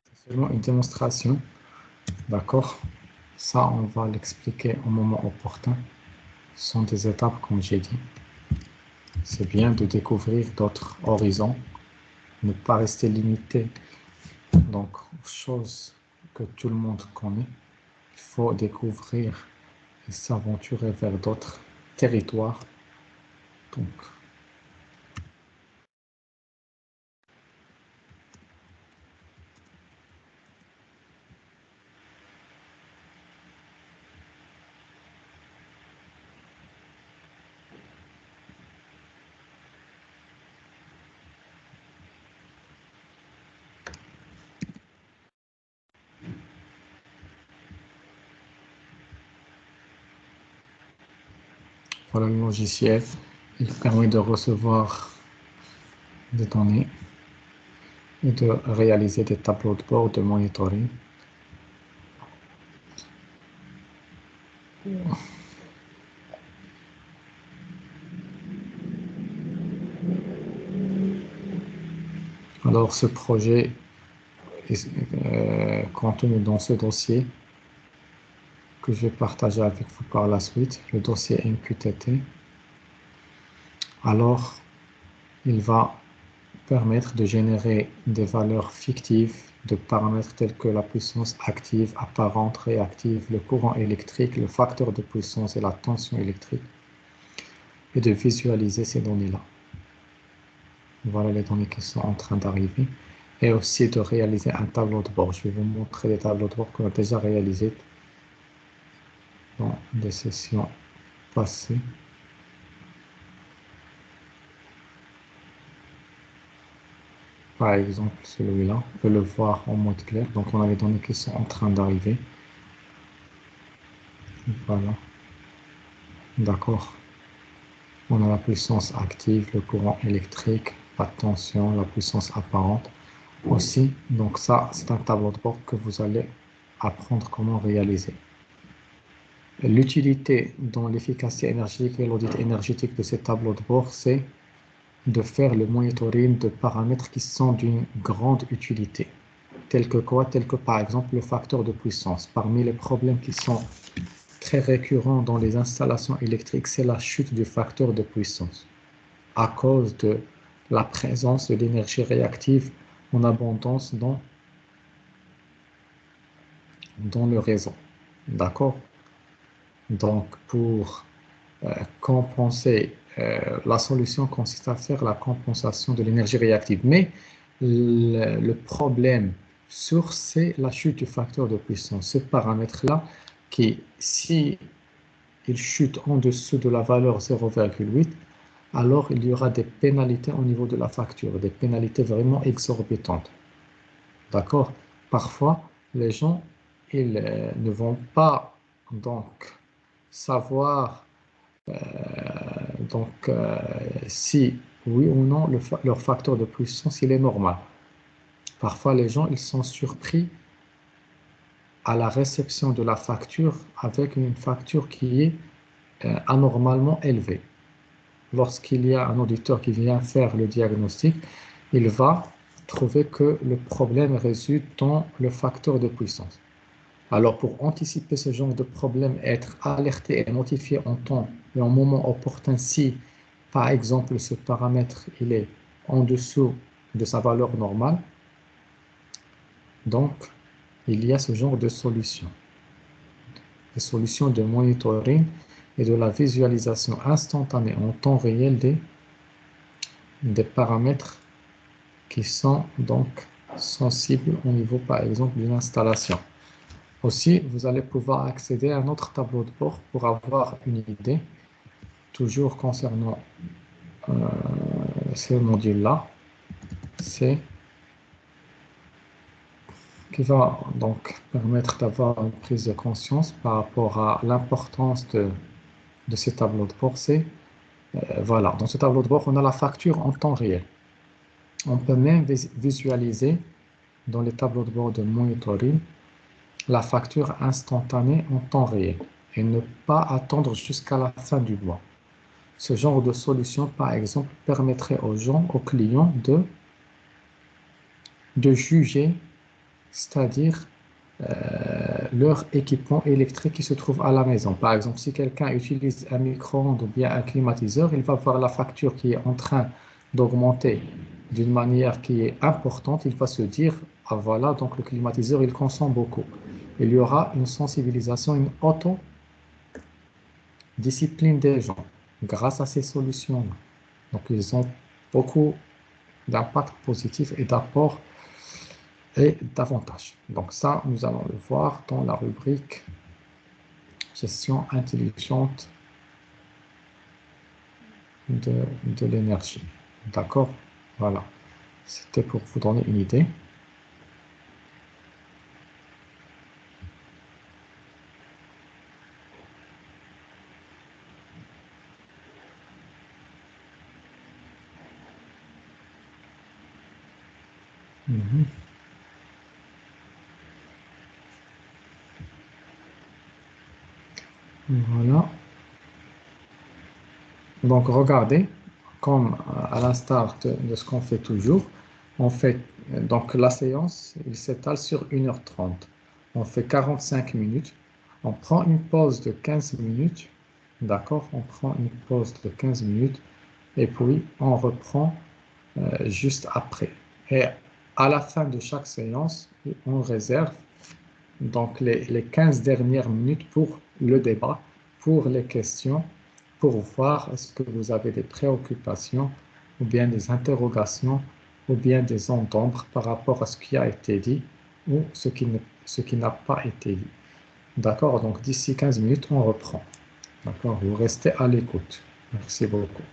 A: C'est seulement une démonstration. D'accord? Ça, on va l'expliquer au moment opportun. Ce sont des étapes, comme j'ai dit. C'est bien de découvrir d'autres horizons, ne pas rester limité donc aux choses que tout le monde connaît. Il faut découvrir et s'aventurer vers d'autres territoires. Donc, voilà le logiciel. Il permet de recevoir des données et de réaliser des tableaux de bord de monitoring. Alors, ce projet est contenu dans ce dossier que je vais partager avec vous par la suite, le dossier MQTT. Alors, il va permettre de générer des valeurs fictives de paramètres tels que la puissance active, apparente, réactive, le courant électrique, le facteur de puissance et la tension électrique, et de visualiser ces données-là. Voilà les données qui sont en train d'arriver. Et aussi de réaliser un tableau de bord. Je vais vous montrer des tableaux de bord qu'on a déjà réalisés dans des sessions passées. par exemple celui-là, on peut le voir en mode clair. Donc on a les données qui sont en train d'arriver. Voilà. D'accord. On a la puissance active, le courant électrique, la tension, la puissance apparente aussi. Donc ça, c'est un tableau de bord que vous allez apprendre comment réaliser. L'utilité dans l'efficacité énergétique et l'audit énergétique de ces tableaux de bord, c'est de faire le monitoring de paramètres qui sont d'une grande utilité. Tels que quoi? Tels que par exemple le facteur de puissance. Parmi les problèmes qui sont très récurrents dans les installations électriques, c'est la chute du facteur de puissance à cause de la présence de l'énergie réactive en abondance dans le réseau. D'accord? Donc, pour compenser, la solution consiste à faire la compensation de l'énergie réactive. Mais le problème source, c'est la chute du facteur de puissance. Ce paramètre-là, qui, si il chute en dessous de la valeur 0,8, alors il y aura des pénalités au niveau de la facture, des pénalités vraiment exorbitantes. D'accord? Parfois, les gens, ils ne vont pas donc savoir si oui ou non leur facteur de puissance il est normal. Parfois, les gens ils sont surpris à la réception de la facture avec une facture qui est anormalement élevée. Lorsqu'il y a un auditeur qui vient faire le diagnostic, il va trouver que le problème réside dans le facteur de puissance. Alors, pour anticiper ce genre de problème, être alerté et notifié en temps et en moment opportun si, par exemple, ce paramètre il est en dessous de sa valeur normale, donc, il y a ce genre de solutions. Des solutions de monitoring et de la visualisation instantanée en temps réel des paramètres qui sont donc sensibles au niveau, par exemple, d'une installation. Aussi, vous allez pouvoir accéder à un autre tableau de bord pour avoir une idée, toujours concernant ce module-là. C'est qui va donc permettre d'avoir une prise de conscience par rapport à l'importance de ces tableaux de bord. C'est voilà, dans ce tableau de bord, on a la facture en temps réel. On peut même visualiser dans les tableaux de bord de monitoring la facture instantanée en temps réel et ne pas attendre jusqu'à la fin du mois. Ce genre de solution, par exemple, permettrait aux gens, aux clients de juger, c'est-à-dire leur équipement électrique qui se trouve à la maison. Par exemple, si quelqu'un utilise un micro-ondes ou bien un climatiseur, il va voir la facture qui est en train d'augmenter d'une manière qui est importante. Il va se dire, ah voilà, donc le climatiseur, il consomme beaucoup. Il y aura une sensibilisation, une auto-discipline des gens grâce à ces solutions-là. Donc, ils ont beaucoup d'impact positif et d'apport et d'avantages. Donc ça, nous allons le voir dans la rubrique gestion intelligente de l'énergie. D'accord? Voilà. C'était pour vous donner une idée. Voilà. Donc, regardez, comme à l'instar de ce qu'on fait toujours, on fait, donc la séance, il s'étale sur 1h30. On fait 45 minutes. On prend une pause de 15 minutes. D'accord? On prend une pause de 15 minutes et puis on reprend juste après. Et à la fin de chaque séance, on réserve donc les 15 dernières minutes pour le débat, pour les questions, pour voir est-ce que vous avez des préoccupations ou bien des interrogations ou bien des zones d'ombre par rapport à ce qui a été dit ou ce qui n'a pas été dit. D'accord? Donc d'ici 15 minutes, on reprend. D'accord? Vous restez à l'écoute. Merci beaucoup.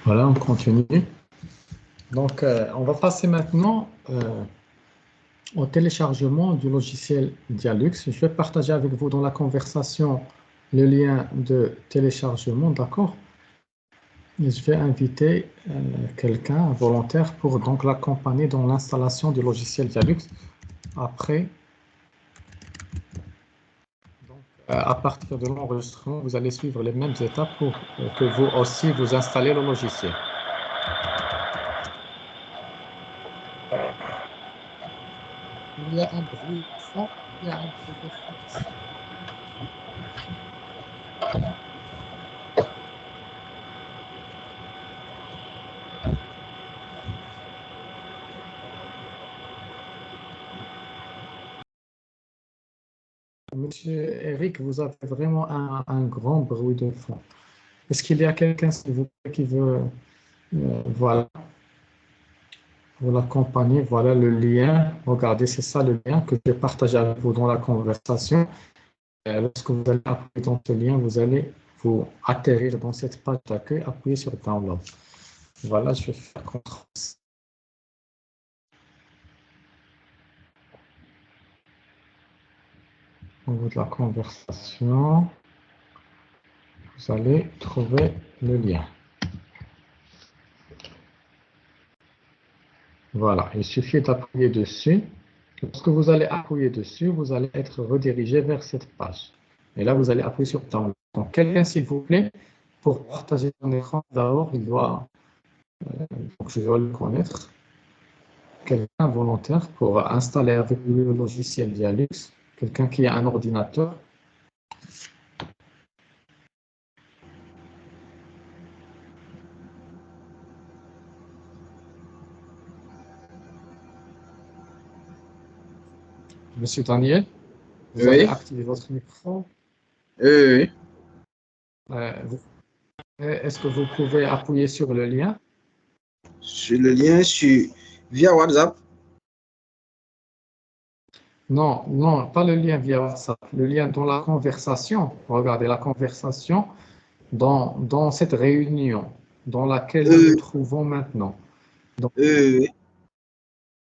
A: Voilà, on continue. Donc, on va passer maintenant au téléchargement du logiciel Dialux. Je vais partager avec vous dans la conversation le lien de téléchargement, d'accord? Et je vais inviter quelqu'un, un volontaire, pour donc l'accompagner dans l'installation du logiciel Dialux. Après, donc, à partir de l'enregistrement, vous allez suivre les mêmes étapes pour que vous aussi vous installez le logiciel. Il y a un bruit de fond, il y a un bruit de fond. Monsieur Eric, vous avez vraiment un grand bruit de fond. Est-ce qu'il y a quelqu'un, s'il vous plaît, qui veut, voilà, vous l'accompagner, voilà le lien. Regardez, c'est ça le lien que je vais partager avec vous dans la conversation. Lorsque vous allez appuyer dans ce lien, vous allez vous atterrir dans cette page d'accueil, appuyez sur Download. Voilà, je vais faire CTRL-C. Au niveau de la conversation, vous allez trouver le lien. Voilà, il suffit d'appuyer dessus. Lorsque vous allez appuyer dessus, vous allez être redirigé vers cette page. Et là, vous allez appuyer sur Download. Donc, quelqu'un, s'il vous plaît, pour partager son écran, d'abord, il doit, donc je dois le connaître. Quelqu'un volontaire pour installer avec le logiciel Dialux, quelqu'un qui a un ordinateur. Monsieur Daniel, vous avez activé votre micro.
F: Oui.
A: Est-ce que vous pouvez appuyer sur le lien?
F: Sur le lien via WhatsApp.
A: Non, non, pas le lien via WhatsApp. Le lien dans la conversation. Regardez la conversation dans cette réunion dans laquelle nous nous trouvons maintenant. Donc,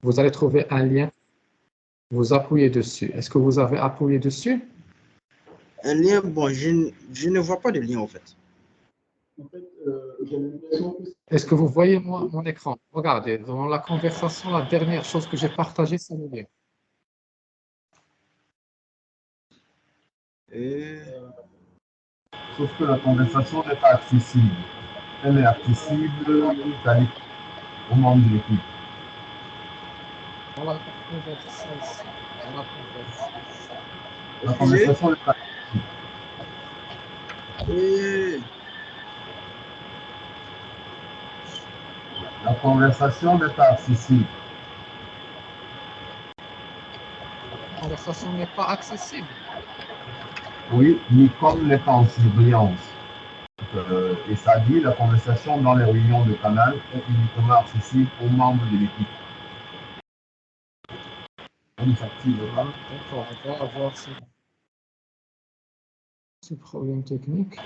A: vous allez trouver un lien. Vous appuyez dessus. Est-ce que vous avez appuyé dessus?
F: Un lien, bon, je ne vois pas de lien en fait.
A: Est-ce que vous voyez mon écran? Regardez, dans la conversation, la dernière chose que j'ai partagée, c'est le lien.
E: Sauf que la conversation n'est pas accessible. Elle est accessible aux membres de l'équipe.
A: Dans la conversation.
E: La conversation n'est pas accessible. La conversation n'est pas accessible.
A: La conversation n'est pas accessible.
E: Oui, Nikon n'est pas en surbrillance. Et ça dit, la conversation dans les réunions de canal est uniquement accessible aux membres de l'équipe. On ne s'active pas.
A: D'accord, on va avoir ce problème technique.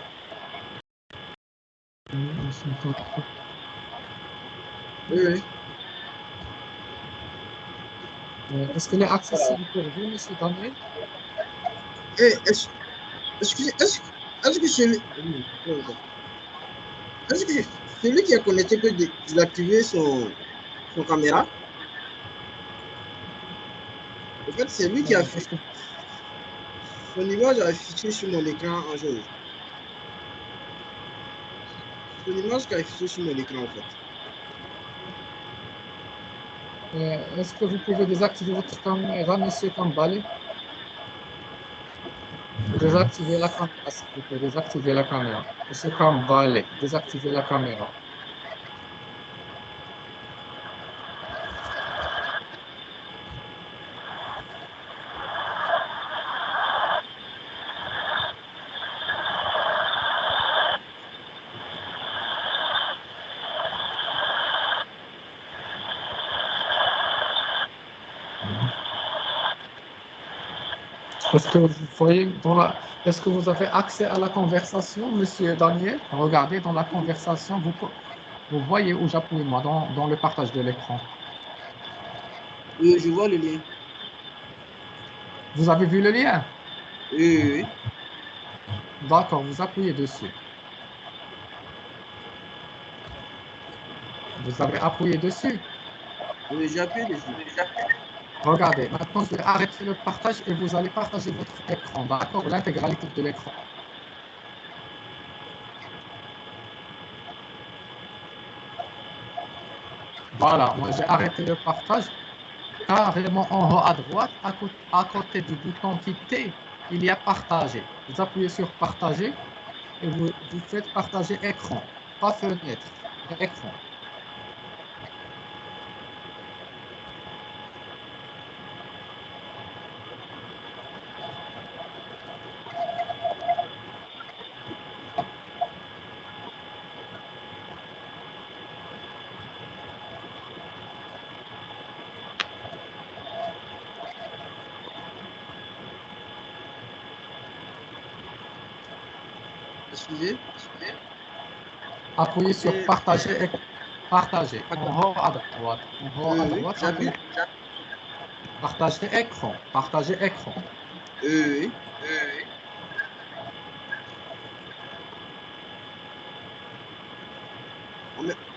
F: Oui.
A: Est-ce qu'elle est accessible pour vous, M. Daniel?
F: Est-ce que celui qui a connecté peut désactiver son caméra? En fait, c'est lui qui a fait son image a affiché sur mon écran en jeu. Son image qui a affiché sur mon écran en fait.
A: Est-ce que vous pouvez désactiver votre caméra, M. Kambale? Désactiver la caméra, s'il vous plaît, désactiver la caméra. M. Kambale, désactiver la caméra. Est-ce que vous voyez est-ce que vous avez accès à la conversation, Monsieur Daniel? Regardez dans la conversation, Vous voyez où j'appuie, moi, dans le partage de l'écran.
F: Oui, je vois le lien.
A: Vous avez vu le lien?
F: Oui, oui, oui.
A: D'accord, vous appuyez dessus. Vous avez appuyé dessus.
F: Oui, j'ai appuyé dessus.
A: Regardez, maintenant, je vais arrêter le partage et vous allez partager votre écran, d'accord? L'intégralité de l'écran. Voilà, moi j'ai arrêté le partage. Carrément en haut à droite, à côté du bouton quitter, il y a partager. Vous appuyez sur partager et vous faites partager écran, pas fenêtre, mais écran.
F: Excusez.
A: Appuyez sur
F: Et-
A: partager, partager, en haut à droite, en haut à
F: Oui,
A: droite,
F: j'appuie.
A: partager écran, partager écran.
F: Oui, oui.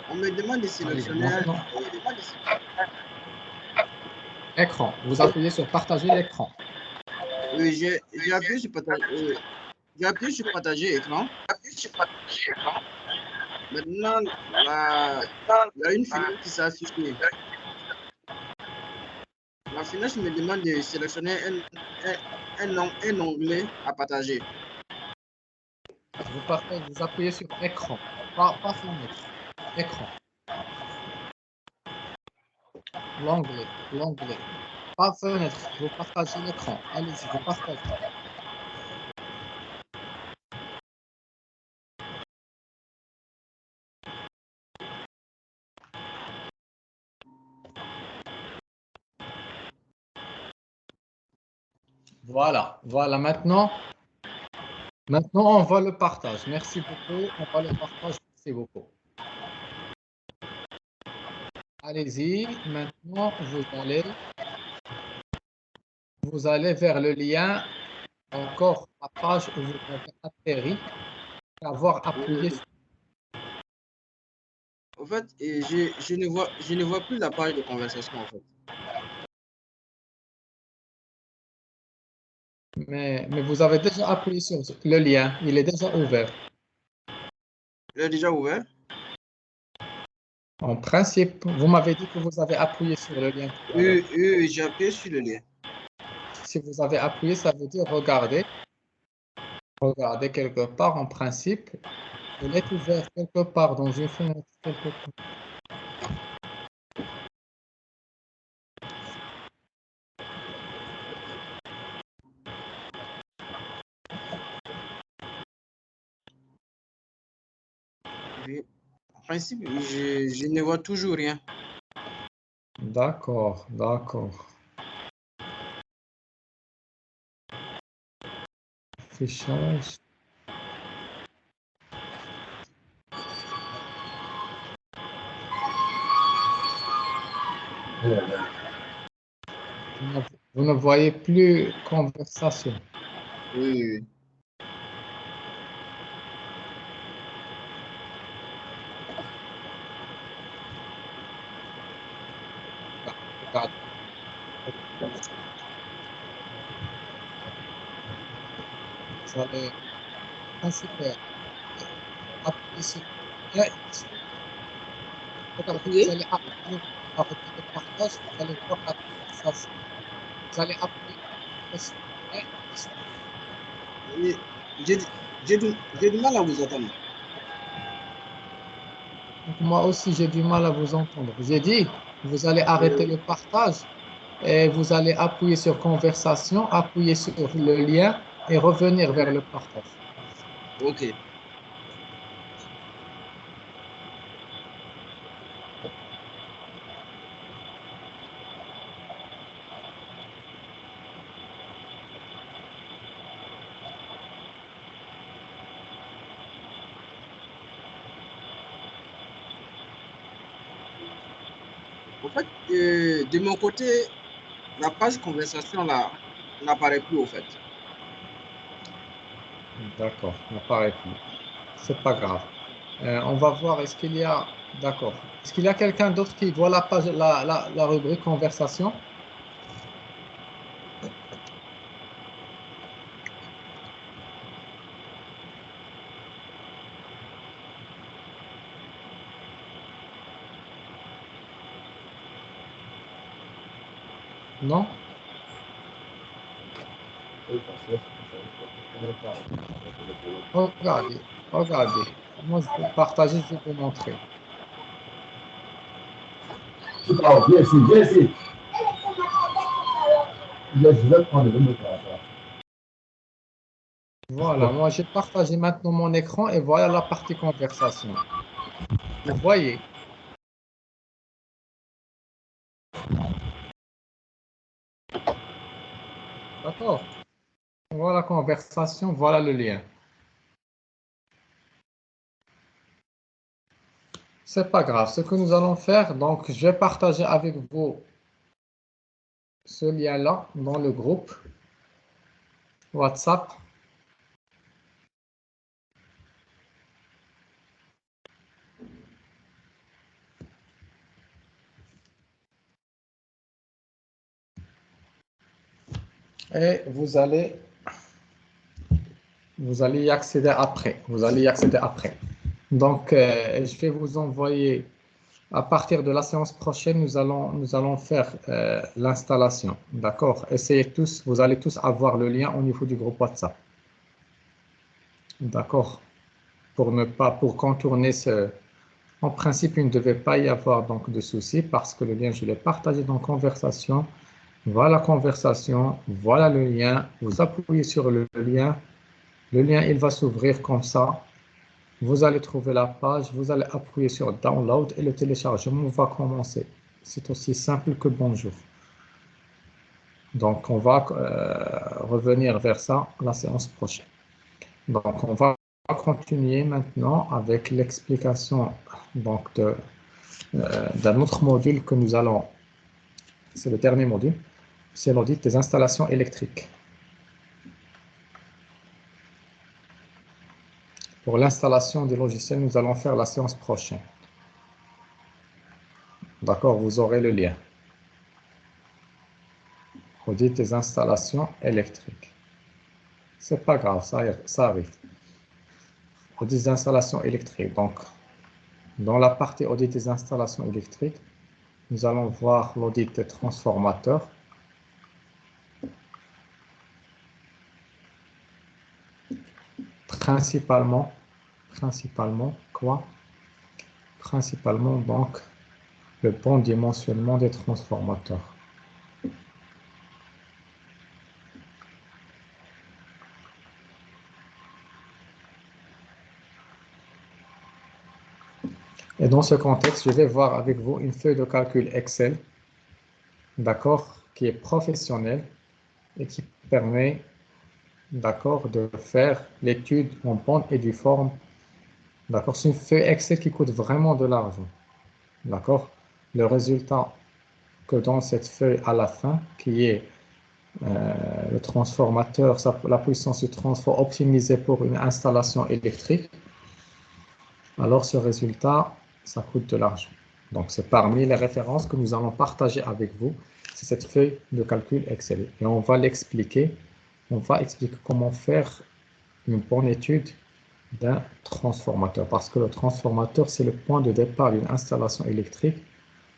F: On me demande de
A: Allez,
F: sélectionner un.
A: maintenant, écran, vous appuyez sur partager l'écran.
F: Oui, j'ai appuyé sur partager. J'ai appuyé sur partager écran. Maintenant, il y a une fenêtre qui s'est affichée. La fenêtre me demande de sélectionner un onglet à partager.
A: Vous appuyez sur écran, pas fenêtre, écran. L'onglet. Pas fenêtre, vous partagez l'écran. Allez-y, vous partagez. Voilà, maintenant, on voit le partage. Merci beaucoup. On voit le partage. Merci beaucoup. Allez-y. Maintenant, vous allez vers le lien, encore la page où vous avez atterri, avoir appuyé sur.
F: En fait, je ne vois plus la page de conversation, en fait.
A: Mais vous avez déjà appuyé sur le lien. Il est déjà ouvert.
F: Il est déjà ouvert?
A: En principe, vous m'avez dit que vous avez appuyé sur le lien tout à l'heure.
F: Oui, j'ai appuyé sur le lien.
A: Si vous avez appuyé, ça veut dire regardez. Regardez quelque part, en principe, il est ouvert quelque part dans une fenêtre quelque part.
F: En principe, je ne vois toujours rien.
A: D'accord. Affichage. Vous ne voyez plus conversation.
F: Oui.
A: Regardez. Vous allez appuyer sur regardez, vous allez appuyer arrêter le partage, vous allez voir la conversation. Vous allez appuyer sur
F: J'ai du mal à vous attendre.
A: donc, moi aussi, j'ai du mal à vous entendre. J'ai dit, vous allez arrêter le partage et vous allez appuyer sur conversation, appuyer sur le lien et revenir vers le partage.
F: Ok. En fait, de mon côté, la page conversation là n'apparaît plus au fait.
A: D'accord, n'apparaît plus. C'est pas grave. On va voir, est-ce qu'il y a... D'accord. Est-ce qu'il y a quelqu'un d'autre qui voit la page, la rubrique conversation? Non? Regardez, regardez. Moi, je vais partager, je vais vous montrer.
E: Oh, viens ici, viens ici. Je vais prendre le micro.
A: Voilà, moi, j'ai partagé maintenant mon écran et voilà la partie conversation. Vous voyez? D'accord? Voilà la conversation, voilà le lien. C'est pas grave. Ce que nous allons faire, donc, je vais partager avec vous ce lien-là dans le groupe WhatsApp. Et vous allez y accéder après. Vous allez y accéder après. Donc, je vais vous envoyer, à partir de la séance prochaine, nous allons faire l'installation. D'accord? Essayez tous, vous allez tous avoir le lien au niveau du groupe WhatsApp. D'accord? Pour contourner ce... En principe, il ne devait pas y avoir donc de soucis parce que le lien, je l'ai partagé dans conversation. Voilà la conversation, voilà le lien. Vous appuyez sur le lien. Le lien, il va s'ouvrir comme ça. Vous allez trouver la page, vous allez appuyer sur Download et le téléchargement va commencer. C'est aussi simple que bonjour. Donc, on va revenir vers ça la séance prochaine. Donc, on va continuer maintenant avec l'explication d'un autre module que nous allons... C'est le dernier module. C'est l'audit des installations électriques. Pour l'installation des logiciels, nous allons faire la séance prochaine. D'accord, vous aurez le lien. Audit des installations électriques. C'est pas grave, ça arrive. Audit des installations électriques. Donc, dans la partie audit des installations électriques, nous allons voir l'audit des transformateurs. Principalement quoi? Principalement donc le bon dimensionnement des transformateurs. Et dans ce contexte, je vais voir avec vous une feuille de calcul Excel, d'accord, qui est professionnelle et qui permet, d'accord, de faire l'étude en bonne et due forme. D'accord, c'est une feuille Excel qui coûte vraiment de l'argent. D'accord, le résultat que dans cette feuille à la fin, qui est le transformateur, la puissance du transfert optimisée pour une installation électrique, alors ce résultat, ça coûte de l'argent. Donc, c'est parmi les références que nous allons partager avec vous. C'est cette feuille de calcul Excel. Et on va l'expliquer. On va expliquer comment faire une bonne étude d'un transformateur. Parce que le transformateur, c'est le point de départ d'une installation électrique.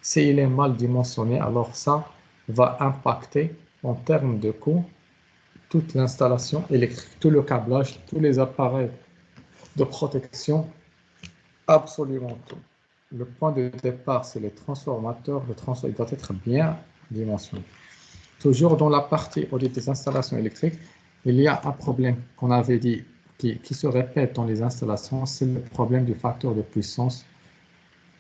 A: S'il est mal dimensionné, alors ça va impacter en termes de coût toute l'installation électrique, tout le câblage, tous les appareils de protection, absolument tout. Le point de départ, c'est les transformateurs. Le transformateur doit être bien dimensionné. Toujours dans la partie audit des installations électriques, il y a un problème qu'on avait dit qui se répète dans les installations, c'est le problème du facteur de puissance.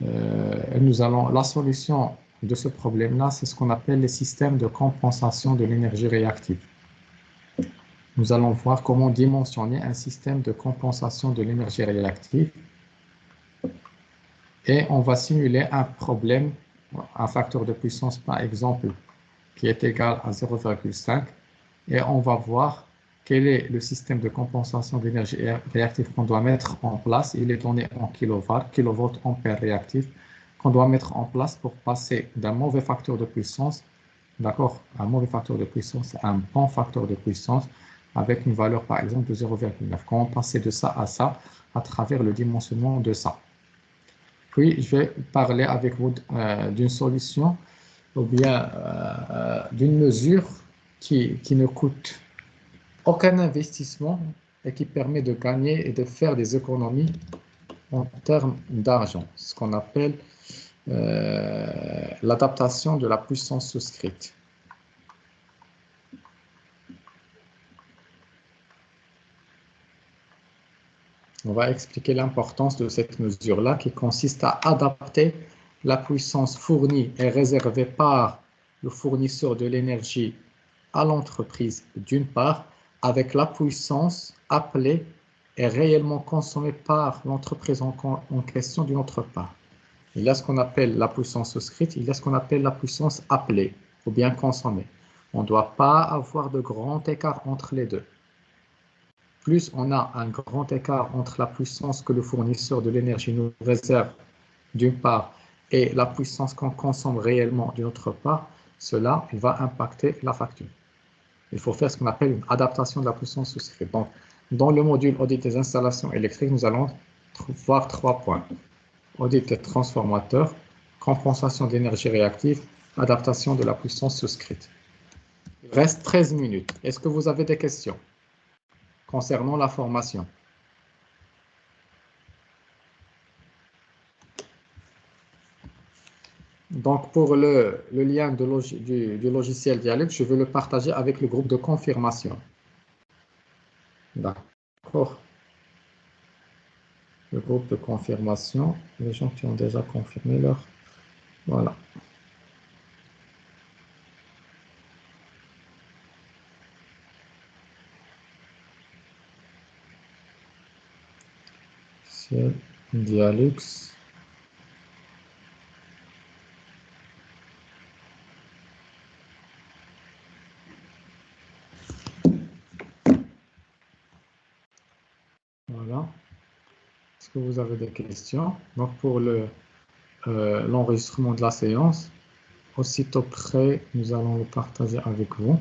A: Et la solution de ce problème-là, c'est ce qu'on appelle les systèmes de compensation de l'énergie réactive. Nous allons voir comment dimensionner un système de compensation de l'énergie réactive. Et on va simuler un problème un facteur de puissance, par exemple, qui est égal à 0,5, et on va voir quel est le système de compensation d'énergie réactive qu'on doit mettre en place. Il est donné en kilovolts ampère réactif, qu'on doit mettre en place pour passer d'un mauvais facteur de puissance, d'accord, un mauvais facteur de puissance à un bon facteur de puissance avec une valeur, par exemple, de 0,9. Comment passer de ça à travers le dimensionnement de ça. Puis, je vais parler avec vous d'une solution ou bien d'une mesure qui ne coûte aucun investissement et qui permet de gagner et de faire des économies en termes d'argent, ce qu'on appelle l'adaptation de la puissance souscrite. On va expliquer l'importance de cette mesure-là qui consiste à adapter la puissance fournie et réservée par le fournisseur de l'énergie à l'entreprise d'une part, avec la puissance appelée et réellement consommée par l'entreprise en question d'une autre part. Il y a ce qu'on appelle la puissance souscrite, il y a ce qu'on appelle la puissance appelée ou bien consommée. On ne doit pas avoir de grand écart entre les deux. Plus on a un grand écart entre la puissance que le fournisseur de l'énergie nous réserve d'une part et la puissance qu'on consomme réellement d'une autre part, cela va impacter la facture. Il faut faire ce qu'on appelle une adaptation de la puissance souscrite. Donc, dans le module audit des installations électriques, nous allons voir 3 points. Audit des transformateurs, compensation d'énergie réactive, adaptation de la puissance souscrite. Il reste 13 minutes. Est-ce que vous avez des questions concernant la formation? Donc, pour le lien du logiciel Dialux, je vais le partager avec le groupe de confirmation. D'accord. Le groupe de confirmation, les gens qui ont déjà confirmé leur... Voilà. C'est Dialux. Voilà. Est-ce que vous avez des questions? Donc, pour l'enregistrement de la séance, aussitôt prêt, nous allons le partager avec vous.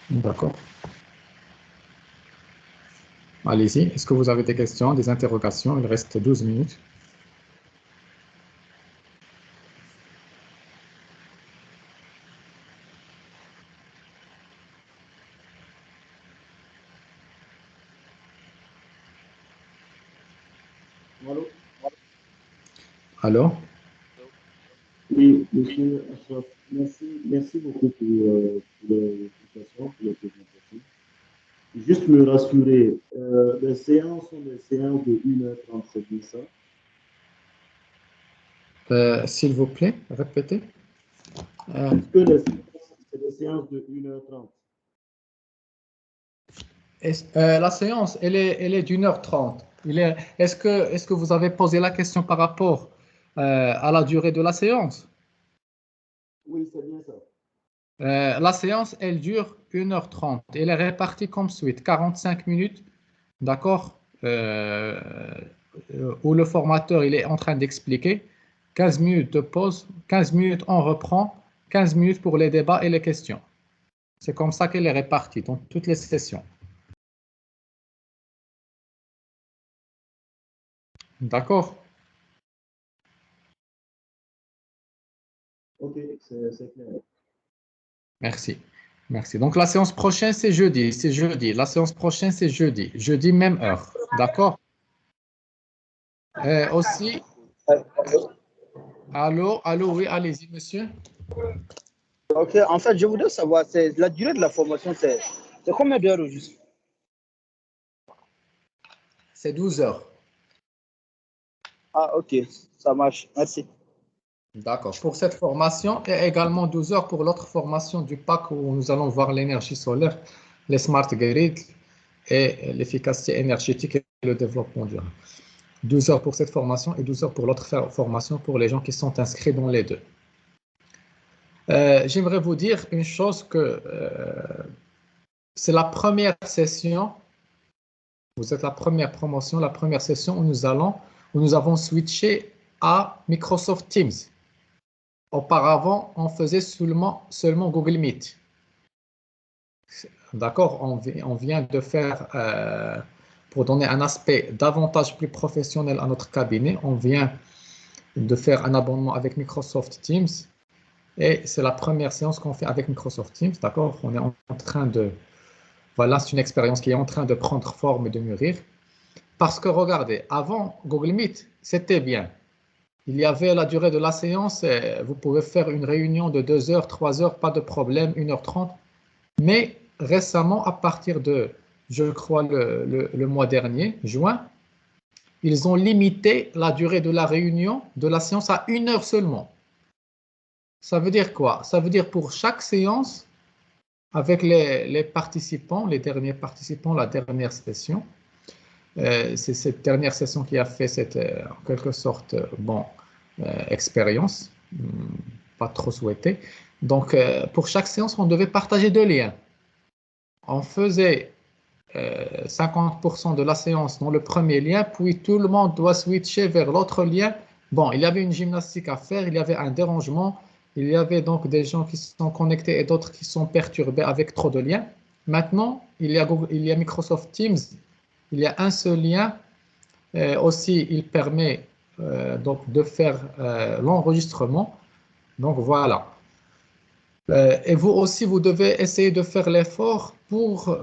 A: D'accord. Allez-y. Est-ce que vous avez des questions, des interrogations? Il reste 12 minutes.
E: Allô?
A: Allô?
E: Oui, monsieur Ashraf, merci beaucoup pour l'explication, pour la présentation. Juste me rassurer, les séances sont des séances de 1h30, c'est bien ça?
A: S'il vous plaît, répétez.
E: Est-ce que les séances, c'est des séances de 1h30?
A: La séance, elle est d'1h30. Est-ce que vous avez posé la question par rapport à la durée de la séance?
E: Oui, c'est bien ça.
A: La séance, elle dure 1h30. Elle est répartie comme suite. 45 minutes, d'accord, où le formateur il est en train d'expliquer. 15 minutes de pause, 15 minutes on reprend, 15 minutes pour les débats et les questions. C'est comme ça qu'elle est répartie dans toutes les sessions. D'accord?
E: Ok, c'est clair.
A: Merci. Merci. Donc, la séance prochaine, c'est jeudi. C'est jeudi. La séance prochaine, c'est jeudi. Jeudi, même heure. D'accord? Aussi, allô, oui, allez-y, monsieur.
D: Ok, en fait, je voudrais savoir, la durée de la formation, c'est combien d'heures au juste?
A: c'est 12 heures.
D: Ah, ok, ça marche. Merci.
A: D'accord. Pour cette formation et également 12 heures pour l'autre formation du PAC où nous allons voir l'énergie solaire, les smart grid et l'efficacité énergétique et le développement durable. 12 heures pour cette formation et 12 heures pour l'autre formation pour les gens qui sont inscrits dans les deux. J'aimerais vous dire une chose que c'est la première session, vous êtes la première promotion, la première session où nous avons switché à Microsoft Teams. Auparavant, on faisait seulement Google Meet. D'accord, on vient de faire, pour donner un aspect davantage plus professionnel à notre cabinet, on vient de faire un abonnement avec Microsoft Teams et c'est la première séance qu'on fait avec Microsoft Teams. D'accord, on est en train de, voilà, c'est une expérience qui est en train de prendre forme et de mûrir. Parce que regardez, avant Google Meet, c'était bien. Il y avait la durée de la séance, et vous pouvez faire une réunion de 2 heures, 3 heures, pas de problème, 1h30. Mais récemment, à partir de, je crois, le mois dernier, juin, ils ont limité la durée de la réunion, de la séance à 1 heure seulement. Ça veut dire quoi? Ça veut dire pour chaque séance, avec les participants, les derniers participants, la dernière session, c'est cette dernière session qui a fait cette, en quelque sorte, expérience, pas trop souhaitée. Donc, pour chaque séance, on devait partager 2 liens. On faisait 50% de la séance dans le premier lien, puis tout le monde doit switcher vers l'autre lien. Bon, il y avait une gymnastique à faire, il y avait un dérangement, il y avait donc des gens qui sont connectés et d'autres qui sont perturbés avec trop de liens. Maintenant, il y a Microsoft Teams. Il y a un seul lien. Aussi, il permet donc de faire l'enregistrement. Donc voilà. Et vous aussi, vous devez essayer de faire l'effort pour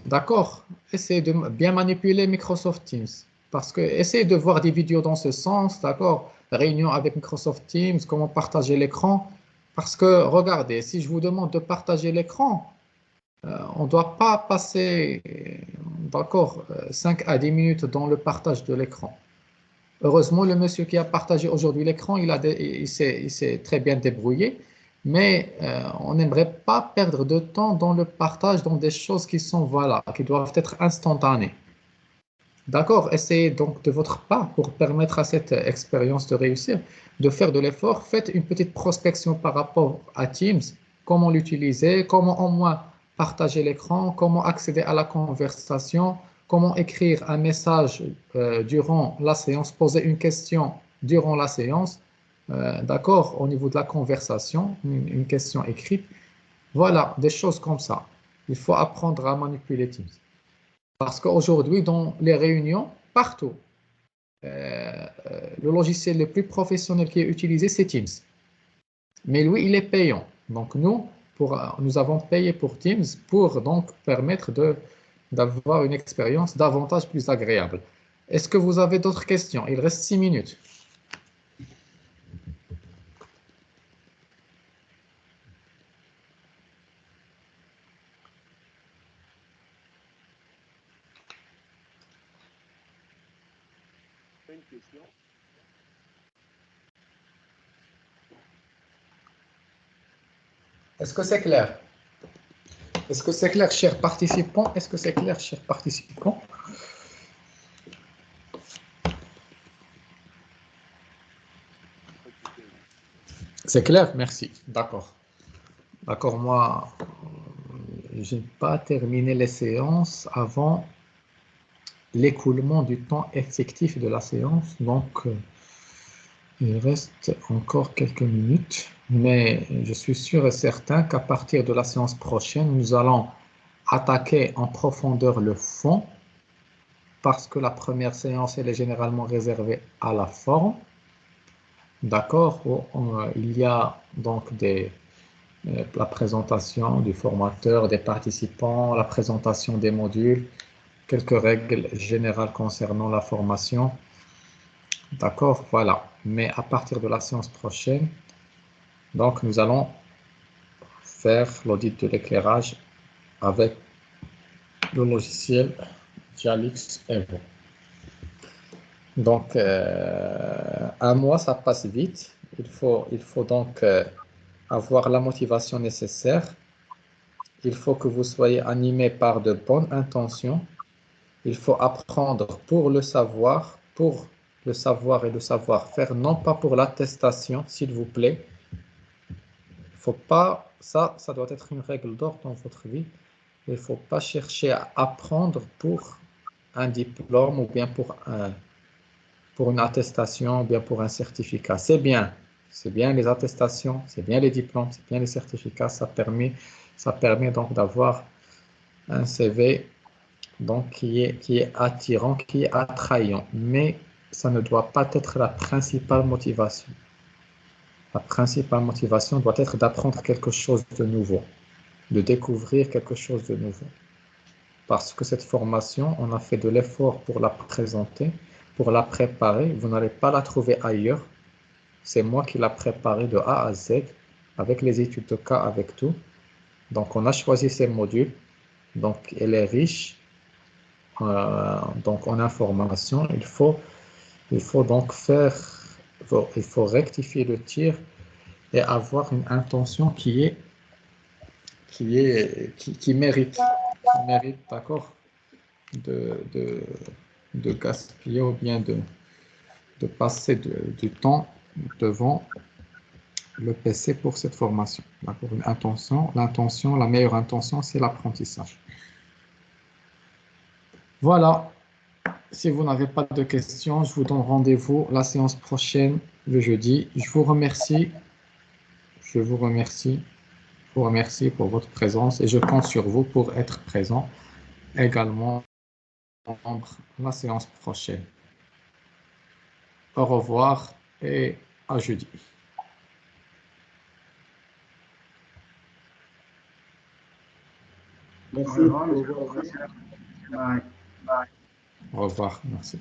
A: d'accord, essayer de bien manipuler Microsoft Teams. Parce que essayez de voir des vidéos dans ce sens, d'accord, réunion avec Microsoft Teams, comment partager l'écran. Parce que regardez, si je vous demande de partager l'écran, on ne doit pas passer, d'accord, 5 à 10 minutes dans le partage de l'écran. Heureusement, le monsieur qui a partagé aujourd'hui l'écran, il s'est très bien débrouillé, mais on n'aimerait pas perdre de temps dans le partage, dans des choses qui sont, voilà, qui doivent être instantanées. D'accord? Essayez donc de votre part, pour permettre à cette expérience de réussir, de faire de l'effort. Faites une petite prospection par rapport à Teams, comment l'utiliser, comment au moins partager l'écran, comment accéder à la conversation, comment écrire un message durant la séance, poser une question durant la séance, d'accord, au niveau de la conversation, une question écrite. Voilà, des choses comme ça. Il faut apprendre à manipuler Teams. Parce qu'aujourd'hui, dans les réunions, partout, le logiciel le plus professionnel qui est utilisé, c'est Teams. Mais lui, il est payant. Donc nous avons payé pour Teams pour donc permettre d'avoir une expérience davantage plus agréable. Est-ce que vous avez d'autres questions? Il reste 6 minutes.
D: Une question.
A: Est-ce que c'est clair? Est-ce que c'est clair, chers participants? Est-ce que c'est clair, chers participants? C'est clair, merci. D'accord. D'accord, moi, je n'ai pas terminé les séances avant l'écoulement du temps effectif de la séance. Donc, il reste encore quelques minutes. Mais je suis sûr et certain qu'à partir de la séance prochaine, nous allons attaquer en profondeur le fond parce que la première séance, elle est généralement réservée à la forme. D'accord? Il y a donc la présentation du formateur, des participants, la présentation des modules, quelques règles générales concernant la formation. D'accord? Voilà. Mais à partir de la séance prochaine, donc nous allons faire l'audit de l'éclairage avec le logiciel Dialix Evo. Donc, un mois, ça passe vite. Il faut donc avoir la motivation nécessaire. Il faut que vous soyez animé par de bonnes intentions. Il faut apprendre pour le savoir et le savoir-faire, non pas pour l'attestation, s'il vous plaît. Il faut pas, ça doit être une règle d'or dans votre vie. Il ne faut pas chercher à apprendre pour un diplôme ou bien pour une attestation ou bien pour un certificat. C'est bien les attestations, c'est bien les diplômes, c'est bien les certificats. Ça permet donc d'avoir un CV donc, qui est attirant, qui est attrayant. Mais ça ne doit pas être la principale motivation. La principale motivation doit être d'apprendre quelque chose de nouveau, de découvrir quelque chose de nouveau. Parce que cette formation, on a fait de l'effort pour la présenter, pour la préparer. Vous n'allez pas la trouver ailleurs. C'est moi qui l'ai préparée de A à Z, avec les études de cas, avec tout. Donc, on a choisi ces modules. Donc, elle est riche. Donc, en information, il faut donc il faut rectifier le tir et avoir une intention qui mérite, d'accord, de gaspiller ou bien de passer du temps devant le PC pour cette formation. D'accord, la meilleure intention, c'est l'apprentissage. Voilà. Si vous n'avez pas de questions, je vous donne rendez-vous la séance prochaine, le jeudi. Je vous remercie pour votre présence et je compte sur vous pour être présent également dans la séance prochaine. Au revoir et à jeudi.
D: Merci.
B: Au revoir, monsieur le professeur. Bye.
A: Au revoir, merci.